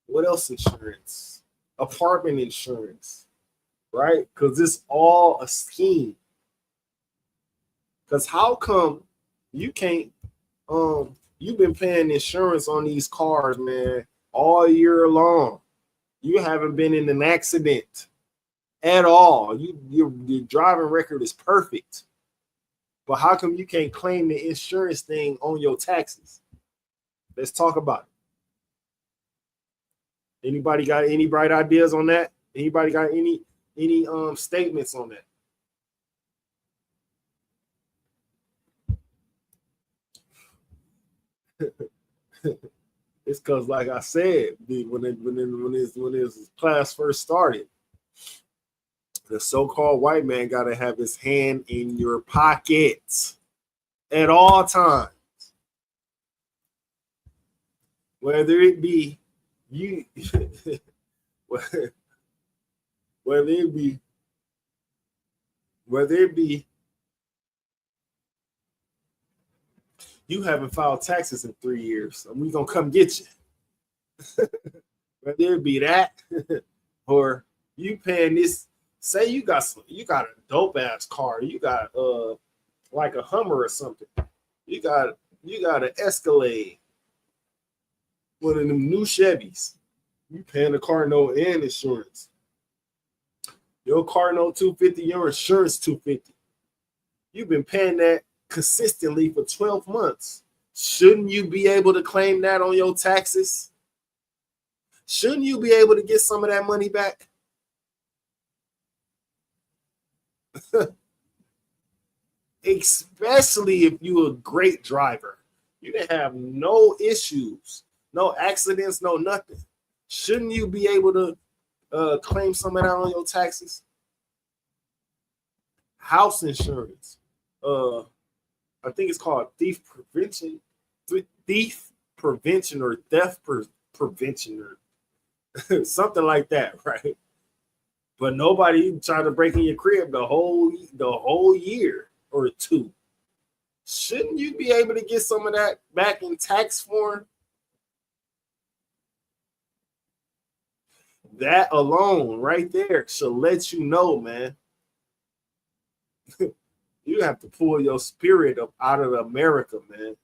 what else insurance, apartment insurance, right? Because it's all a scheme. Because how come you can't you've been paying insurance on these cars, man, all year long. You haven't been in an accident at all. Your driving record is perfect. But how come you can't claim the insurance thing on your taxes? Let's talk about it. Anybody got any bright ideas on that? Anybody got any statements on that? It's because, like I said, when this class first started, the so-called white man got to have his hand in your pockets at all times, whether it be you, whether it be you haven't filed taxes in 3 years, and we gonna come get you. Whether it be that, or you paying this. Say you got a dope ass car. You got like a Hummer or something. You got an Escalade, one of them new Chevys. You paying the car note and insurance. Your car note $250, your insurance $250. You've been paying that consistently for 12 months. Shouldn't you be able to claim that on your taxes? Shouldn't you be able to get some of that money back? Especially if you're a great driver. You didn't have no issues, no accidents, no nothing. Shouldn't you be able to claim some of that on your taxes? House insurance. I think it's called thief prevention or theft prevention or something like that, right? But nobody tried to break in your crib the whole year or 2. Shouldn't you be able to get some of that back in tax form? That alone right there should let you know, man. You have to pull your spirit up out of America, man.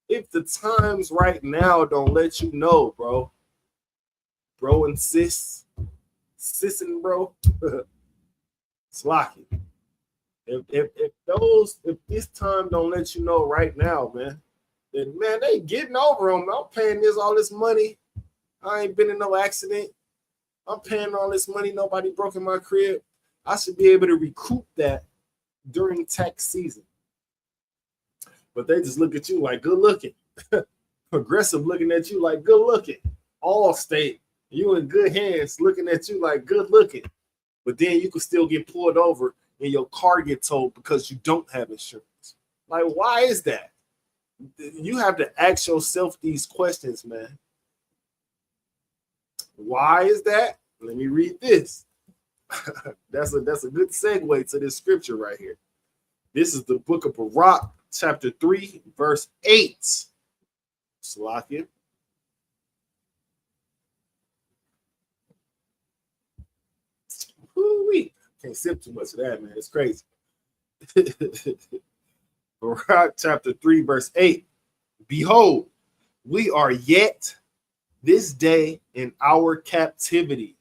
If the times right now don't let you know, bro and sis and bro, slocky. If this time don't let you know right now, man, then man, they getting over them. I'm paying all this money. I ain't been in no accident. I'm paying all this money. Nobody broke in my crib. I should be able to recoup that during tax season. But they just look at you like good looking. Progressive looking at you like good looking. Allstate, you in good hands looking at you like good looking. But then you can still get pulled over and your car get towed because you don't have insurance. Like, why is that? You have to ask yourself these questions, man. Why is that? Let me read this. That's a good segue to this scripture right here. This is the book of Baruch, chapter 3, verse 8. Salakia. Woo-wee. Can't sip too much of that, man. It's crazy. Baruch chapter 3, verse 8. Behold, we are yet this day in our captivity.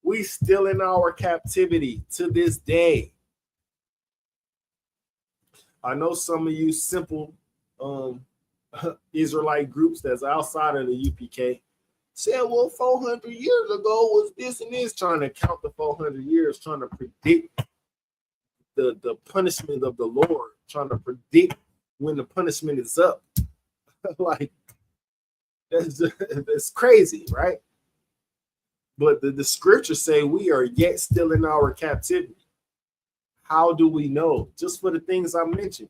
We still in our captivity to this day. I know some of you simple Israelite groups that's outside of the UPK said, well, 400 years ago was this and this, trying to count the 400 years, trying to predict the punishment of the Lord, trying to predict when the punishment is up. Like, that's crazy, right? But the scriptures say we are yet still in our captivity. How do we know? Just for the things I mentioned.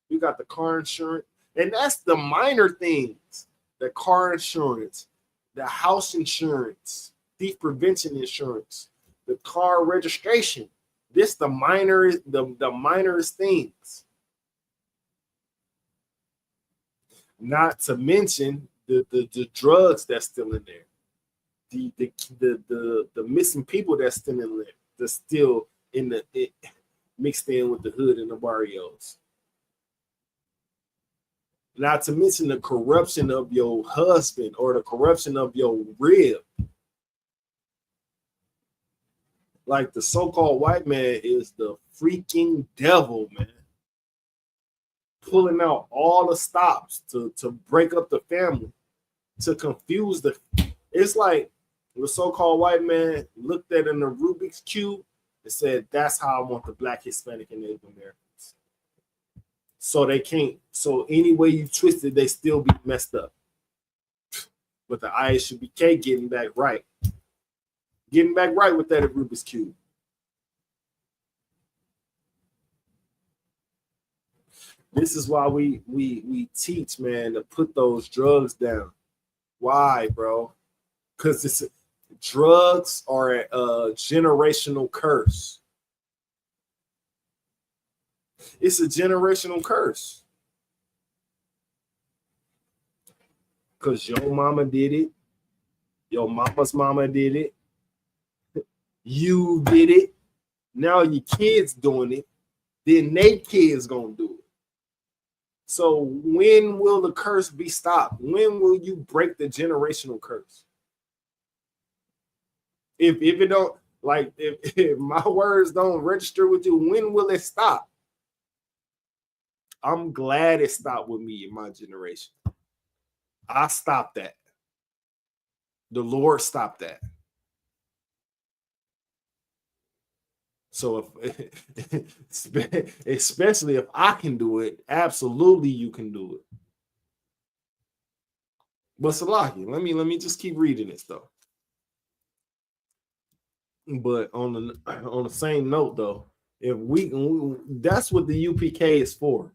We got the car insurance, and that's the minor things. The car insurance, the house insurance, thief prevention insurance, the car registration. This the minorest things. Not to mention the drugs that's still in there. The missing people that's still in there. That's still in mixed in with the hood and the barrios. Not to mention the corruption of your husband or the corruption of your rib. Like the so-called white man is the freaking devil, man. Pulling out all the stops to break up the family, to confuse the. It's like the so-called white man looked at in the Rubik's Cube and said, that's how I want the Black, Hispanic, and Native Americans. So they can't. So any way you twist it, they still be messed up. But the ISUPK getting back right. Getting back right with that Rubik's Cube. This is why we teach, man, to put those drugs down. Why, bro? Because drugs are a generational curse. It's a generational curse. Because your mama did it. Your mama's mama did it. You did it. Now your kids doing it. Then they kids gonna do it. So when will the curse be stopped? When will you break the generational curse? If it don't, like, if my words don't register with you, when will it stop? I'm glad it stopped with me in my generation. I stopped that. The Lord stopped that. So if, especially if I can do it, absolutely you can do it. But Salaki, let me just keep reading this though. But on the same note though, if that's what the UPK is for.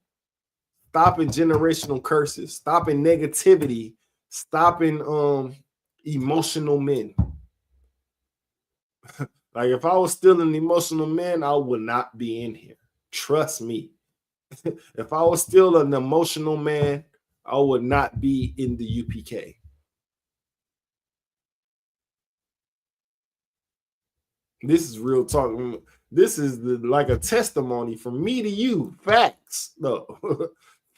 Stopping generational curses, stopping negativity, stopping emotional men. Like if I was still an emotional man, I would not be in here. Trust me. If I was still an emotional man, I would not be in the UPK. This is real talk. This is like a testimony from me to you. Facts. No.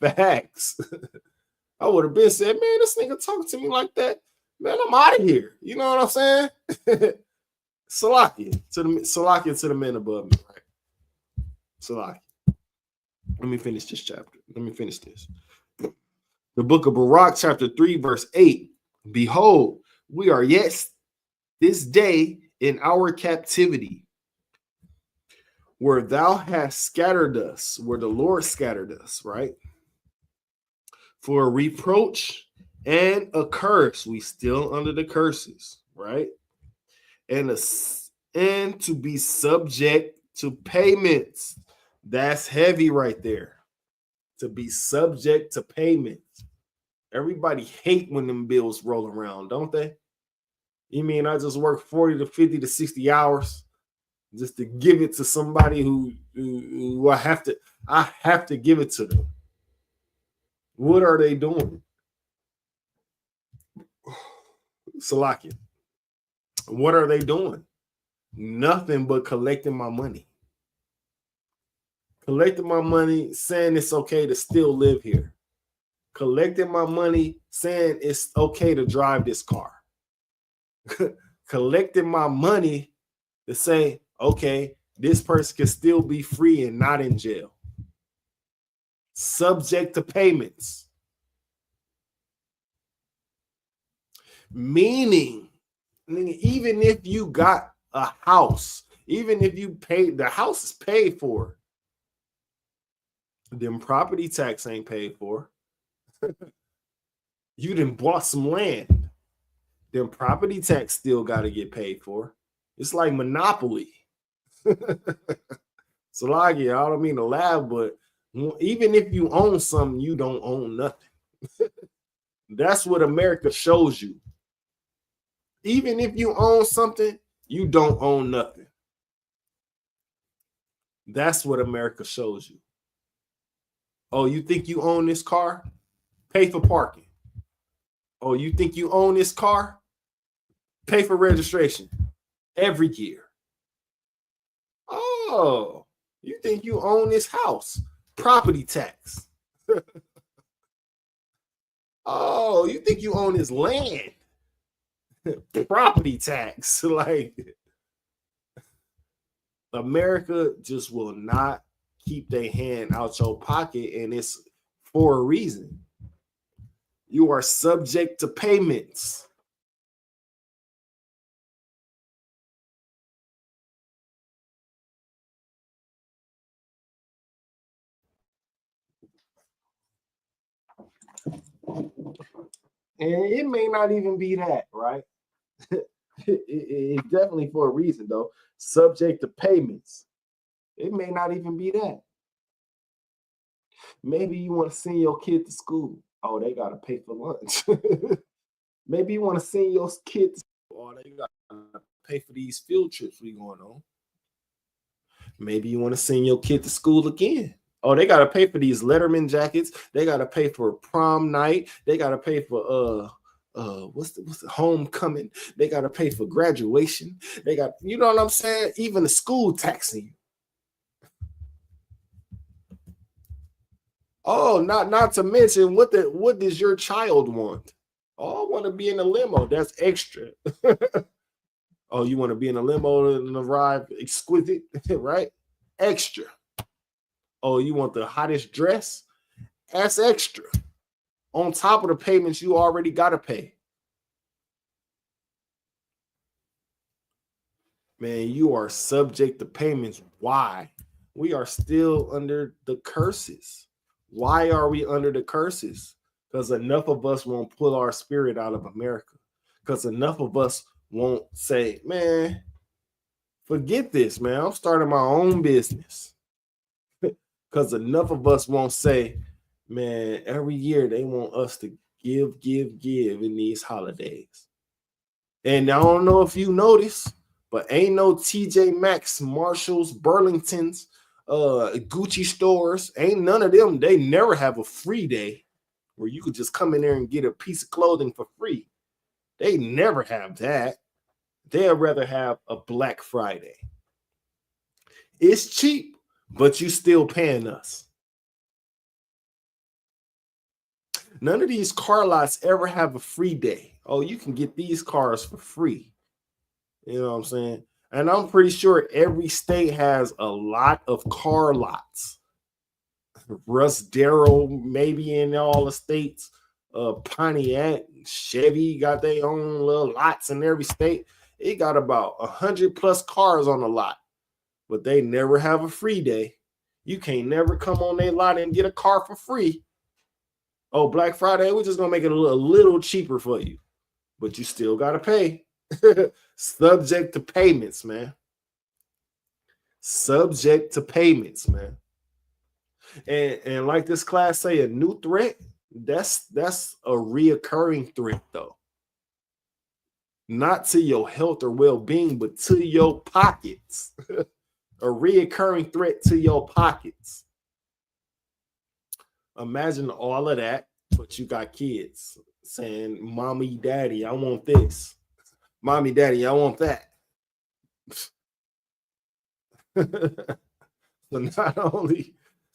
Facts. I would have been said, man, this nigga talking to me like that. Man, I'm out of here. You know what I'm saying? Salakia to the men above me, right? Salakia. Let me finish this chapter. Let me finish this. The book of Barak, chapter 3, verse 8. Behold, we are yet this day in our captivity, where thou hast scattered us, where the Lord scattered us, right? For a reproach and a curse. We still under the curses, right? And to be subject to payments. That's heavy right there. To be subject to payments. Everybody hate when them bills roll around, don't they? You mean I just work 40 to 50 to 60 hours just to give it to somebody who I have to give it to them. What are they doing? Salakia. What are they doing? Nothing but collecting my money. Collecting my money, saying it's okay to still live here. collecting my money, saying it's okay to drive this car. Collecting my money to say, okay, this person can still be free and not in jail. Subject to payments. Meaning, even if you got a house, even if you paid, the house is paid for, then property tax ain't paid for. You done bought some land, then property tax still got to get paid for. It's like monopoly. So like, yeah, I don't mean to laugh, but even if you own something, you don't own nothing. That's what America shows you. Even if you own something, you don't own nothing. That's what America shows you. Oh, you think you own this car? Pay for parking. Oh, you think you own this car? Pay for registration every year. Oh, you think you own this house? Property tax. Oh, you think you own this land? Property tax. Like, America just will not keep their hand out your pocket, and it's for a reason. You are subject to payments. And it may not even be that, right? It's definitely for a reason, though. Subject to payments. It may not even be that. Maybe you want to send your kid to school. Oh, they got to pay for lunch. Maybe you want to send your kid to school. Oh, they got to pay for these field trips we going on. Maybe you want to send your kid to school again. Oh, they got to pay for these Letterman jackets. They got to pay for prom night. They got to pay for what's the homecoming. They got to pay for graduation. They got, you know what I'm saying? Even the school taxing you. Oh, not to mention what does your child want? Oh, I want to be in a limo. That's extra. Oh, you want to be in a limo and arrive exquisite, right? Extra. Oh, you want the hottest dress? That's extra. On top of the payments you already got to pay. Man, you are subject to payments. Why? We are still under the curses. Why are we under the curses? Because enough of us won't pull our spirit out of America. Because enough of us won't say, man, forget this, man. I'm starting my own business. Because enough of us won't say, man, every year they want us to give in these holidays. And I don't know if you notice, but ain't no TJ Maxx, Marshalls, Burlingtons, Gucci stores, ain't none of them. They never have a free day where you could just come in there and get a piece of clothing for free. They never have that. They'd rather have a Black Friday. It's cheap, but you still paying us. None of these car lots ever have a free day. Oh, you can get these cars for free. You know what I'm saying? And I'm pretty sure every state has a lot of car lots. Russ Darrow, maybe in all the states. Pontiac, Chevy got their own little lots in every state. It got about 100+ cars on the lot, but they never have a free day. You can't never come on their lot and get a car for free. Oh, Black Friday, we're just gonna make it a little cheaper for you, but you still gotta pay. Subject to payments, man. Subject to payments, man. And like this class say, a new threat, that's a reoccurring threat, though. Not to your health or well-being, but to your pockets. A reoccurring threat to your pockets. Imagine all of that, but you got kids saying, mommy, daddy, I want this. Mommy, daddy, I want that.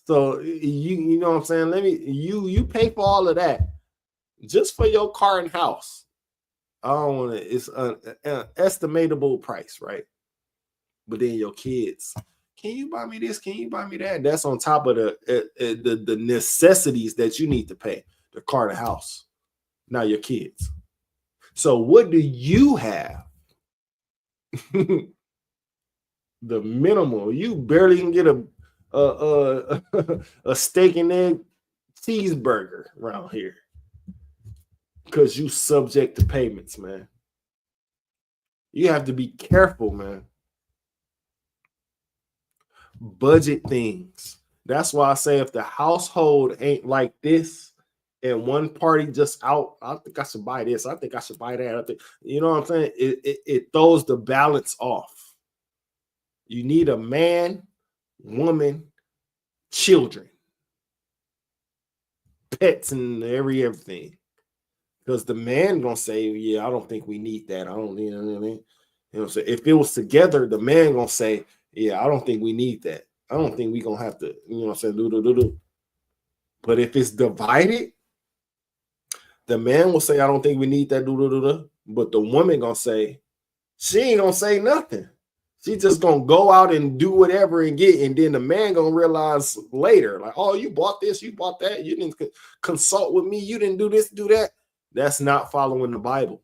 So So you know what I'm saying? You pay for all of that just for your car and house. I don't want to. It's an estimatable price, right? But then your kids, can you buy me this? Can you buy me that? That's on top of the necessities that you need to pay: the car, the house. Now your kids. So what do you have? The minimal. You barely can get a steak and egg cheeseburger around here because you subject to payments, man. You have to be careful, man. Budget things. That's why I say if the household ain't like this and one party just out, I think I should buy this. I think I should buy that. I think, you know what I'm saying? It throws the balance off. You need a man, woman, children, pets, and everything. Because the man gonna say, yeah, I don't think we need that. I don't need, you know what I mean? You know, so if it was together, the man gonna say, yeah, I don't think we need that. I don't think we gonna have to, you know what I'm saying, do. But if it's divided, the man will say, I don't think we need that, do. But the woman gonna say, she ain't gonna say nothing. She just gonna go out and do whatever and get, and then the man gonna realize later, like, oh, you bought this, you bought that, you didn't consult with me, you didn't do this, do that. That's not following the Bible.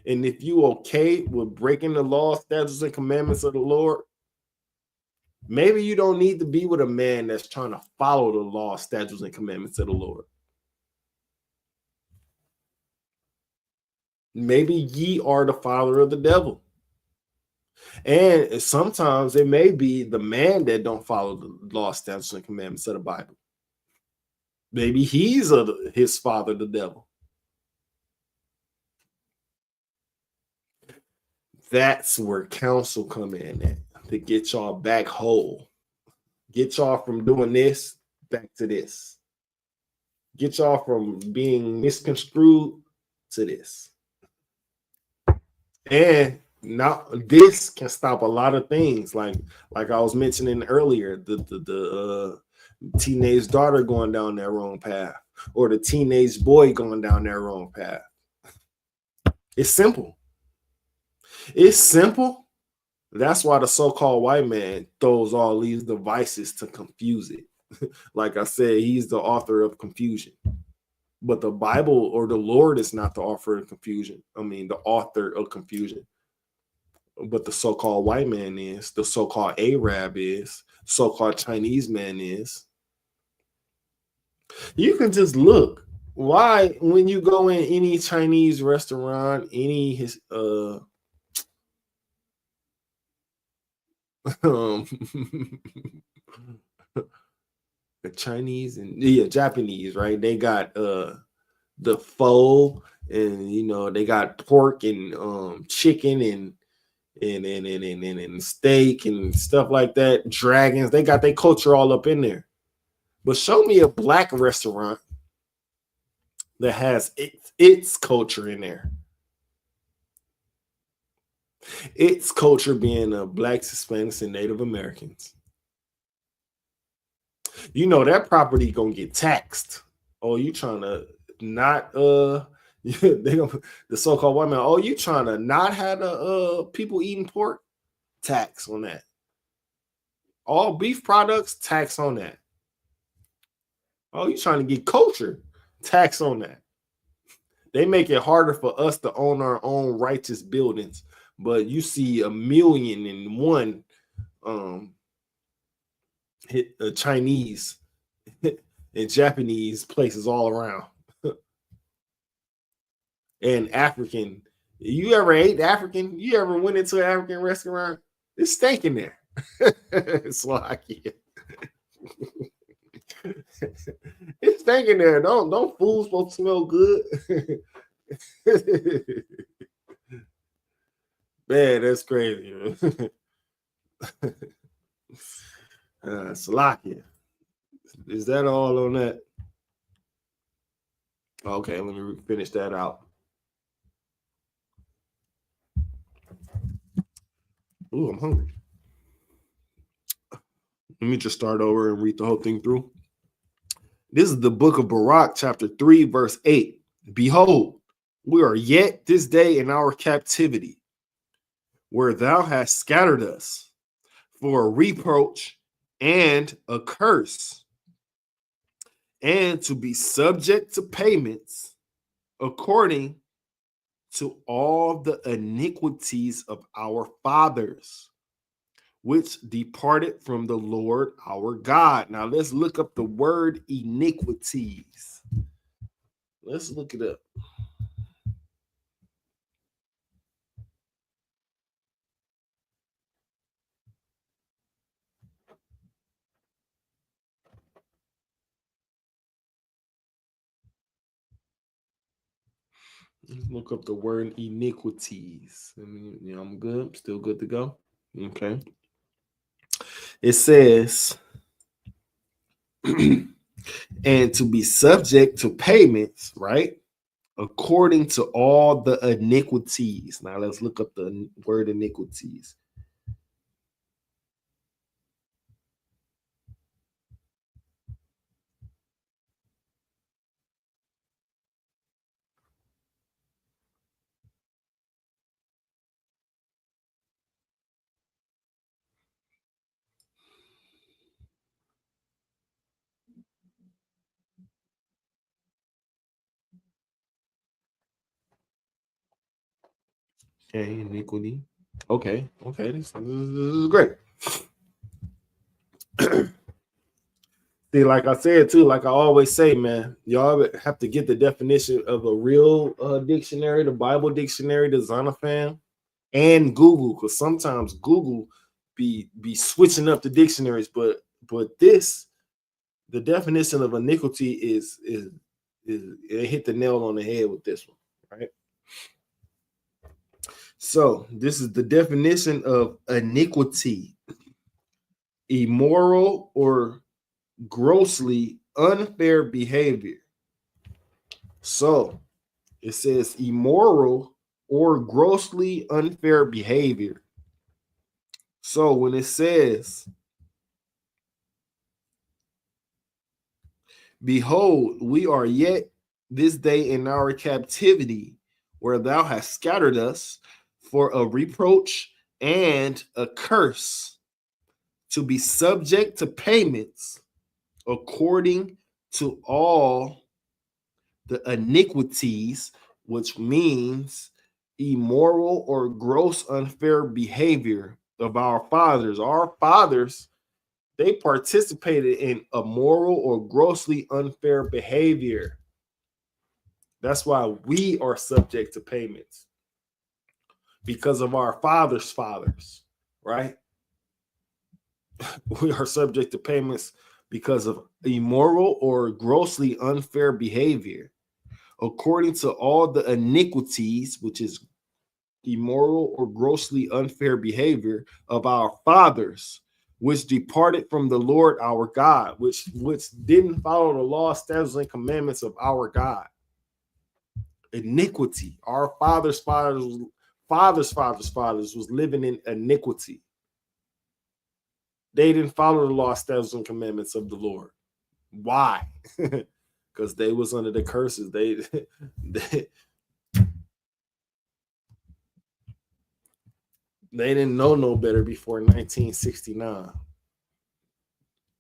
And if you okay with breaking the law, statutes, and commandments of the Lord, maybe you don't need to be with a man that's trying to follow the law, statutes, and commandments of the Lord. Maybe ye are the father of the devil. And sometimes it may be the man that don't follow the law, statutes, and commandments of the Bible. Maybe he's his father, the devil. That's where counsel come in at, to get y'all back whole. Get y'all from doing this back to this. Get y'all from being misconstrued to this. And now this can stop a lot of things, like I was mentioning earlier, the teenage daughter going down that wrong path, or the teenage boy going down that wrong path. It's simple. It's simple. That's why the so-called white man throws all these devices to confuse it. Like I said, he's the author of confusion. But the Bible or the Lord is not the author of confusion. I mean, the author of confusion. But the so-called white man is, the so-called Arab is, so-called Chinese man is. You can just look. Why, when you go in any Chinese restaurant, any the Chinese and Japanese, right? They got the pho, and you know, they got pork and chicken and steak and stuff like that. Dragons, they got their culture all up in there. But show me a black restaurant that has its culture in there. Its culture being blacks, Hispanics, and Native Americans. You know that property gonna get taxed. Oh, you trying to not they gonna, the so-called white man, oh, you trying to not have the people eating pork? Tax on that. All beef products, tax on that. Oh, you trying to get culture? Tax on that. They make it harder for us to own our own righteous buildings, but you see 1,000,001 Chinese and Japanese places all around. And African. You ever ate African? You ever went into an African restaurant? It's stinking there. It's like it's stinking there. Don't fools supposed to smell good. Man, that's crazy. Salakia. Is that all on that? Okay, let me finish that out. Ooh, I'm hungry. Let me just start over and read the whole thing through. This is the book of Baruch, chapter 3, verse 8. Behold, we are yet this day in our captivity, where thou hast scattered us for a reproach and a curse, and to be subject to payments according to all the iniquities of our fathers, which departed from the Lord our God. Now let's look up the word iniquities. Let's look it up. Look up the word iniquities. I mean, I'm good. Still good to go. Okay. It says, and to be subject to payments, right? According to all the iniquities. Now let's look up the word iniquities. Okay, iniquity. Okay, this is great. See, like I said too, like I always say, man, y'all have to get the definition of a real dictionary, the Bible dictionary, the Zonafam, and Google, because sometimes Google be switching up the dictionaries, but this, the definition of iniquity is it hit the nail on the head with this one, right? So this is the definition of iniquity: immoral or grossly unfair behavior. So it says immoral or grossly unfair behavior. So when it says, behold, we are yet this day in our captivity, where thou hast scattered us for a reproach and a curse, to be subject to payments according to all the iniquities, which means immoral or gross unfair behavior of our fathers. Our fathers, they participated in immoral or grossly unfair behavior. That's why we are subject to payments, because of our fathers' fathers, right? We are subject to payments because of immoral or grossly unfair behavior, according to all the iniquities, which is immoral or grossly unfair behavior of our fathers, which departed from the Lord our God, which didn't follow the law, statutes, and commandments of our God. Iniquity. Our fathers' fathers was living in iniquity. They didn't follow the law, statutes, and commandments of the Lord. Why? Because they was under the curses. They didn't know no better before 1969.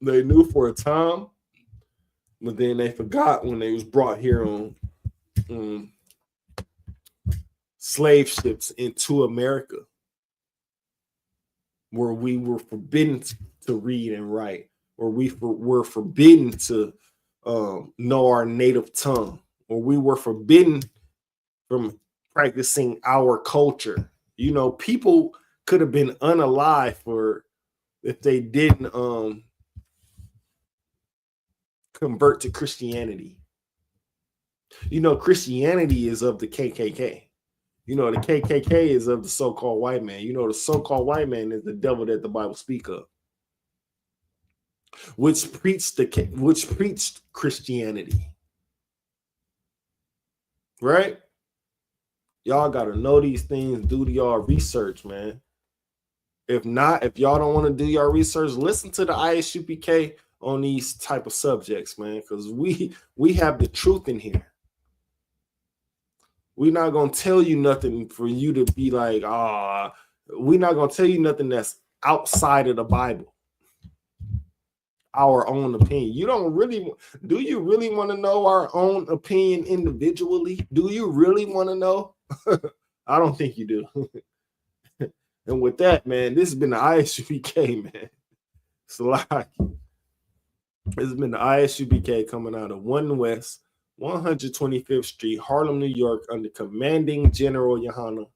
They knew for a time, but then they forgot when they was brought here on slave ships into America, where we were forbidden to read and write, or we were forbidden to know our native tongue, or we were forbidden from practicing our culture. You know, people could have been unalive for if they didn't convert to Christianity. You know, Christianity is of the KKK. You know, the KKK is of the so-called white man. You know, the so-called white man is the devil that the Bible speaks of, which preached Christianity. Right? Y'all got to know these things, do y'all research, man. If not, if y'all don't want to do your research, listen to the ISUPK on these type of subjects, man, because we have the truth in here. We're not gonna tell you nothing for you to be like, we're not gonna tell you nothing that's outside of the Bible. Our own opinion. You don't really, do you really want to know our own opinion individually? Do you really want to know? I don't think you do. And with that, man, this has been the ISUPK, man. Salaki. This has been the ISUPK coming out of 1 West, 125th Street, Harlem, New York, under Commanding General Yohana.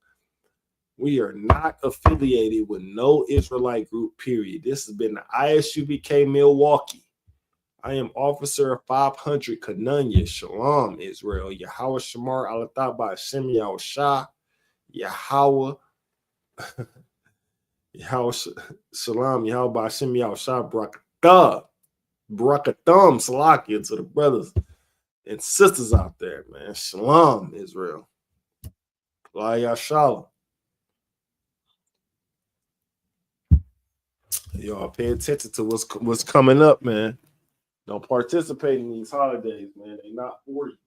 We are not affiliated with no Israelite group, period. This has been the ISUPK Milwaukee. I am Officer 500 Kananya. Shalom, Israel. Yahweh Shamar Alataba Hashem Yahushua. Yahweh. Yahweh Shalom. Yahweh Hashem Yahushua. Barakatah. Barakatham Salakia to the brothers and sisters out there, man. Shalom, Israel. Shalom. Y'all pay attention to what's coming up, man. Don't participate in these holidays, man. They're not for you.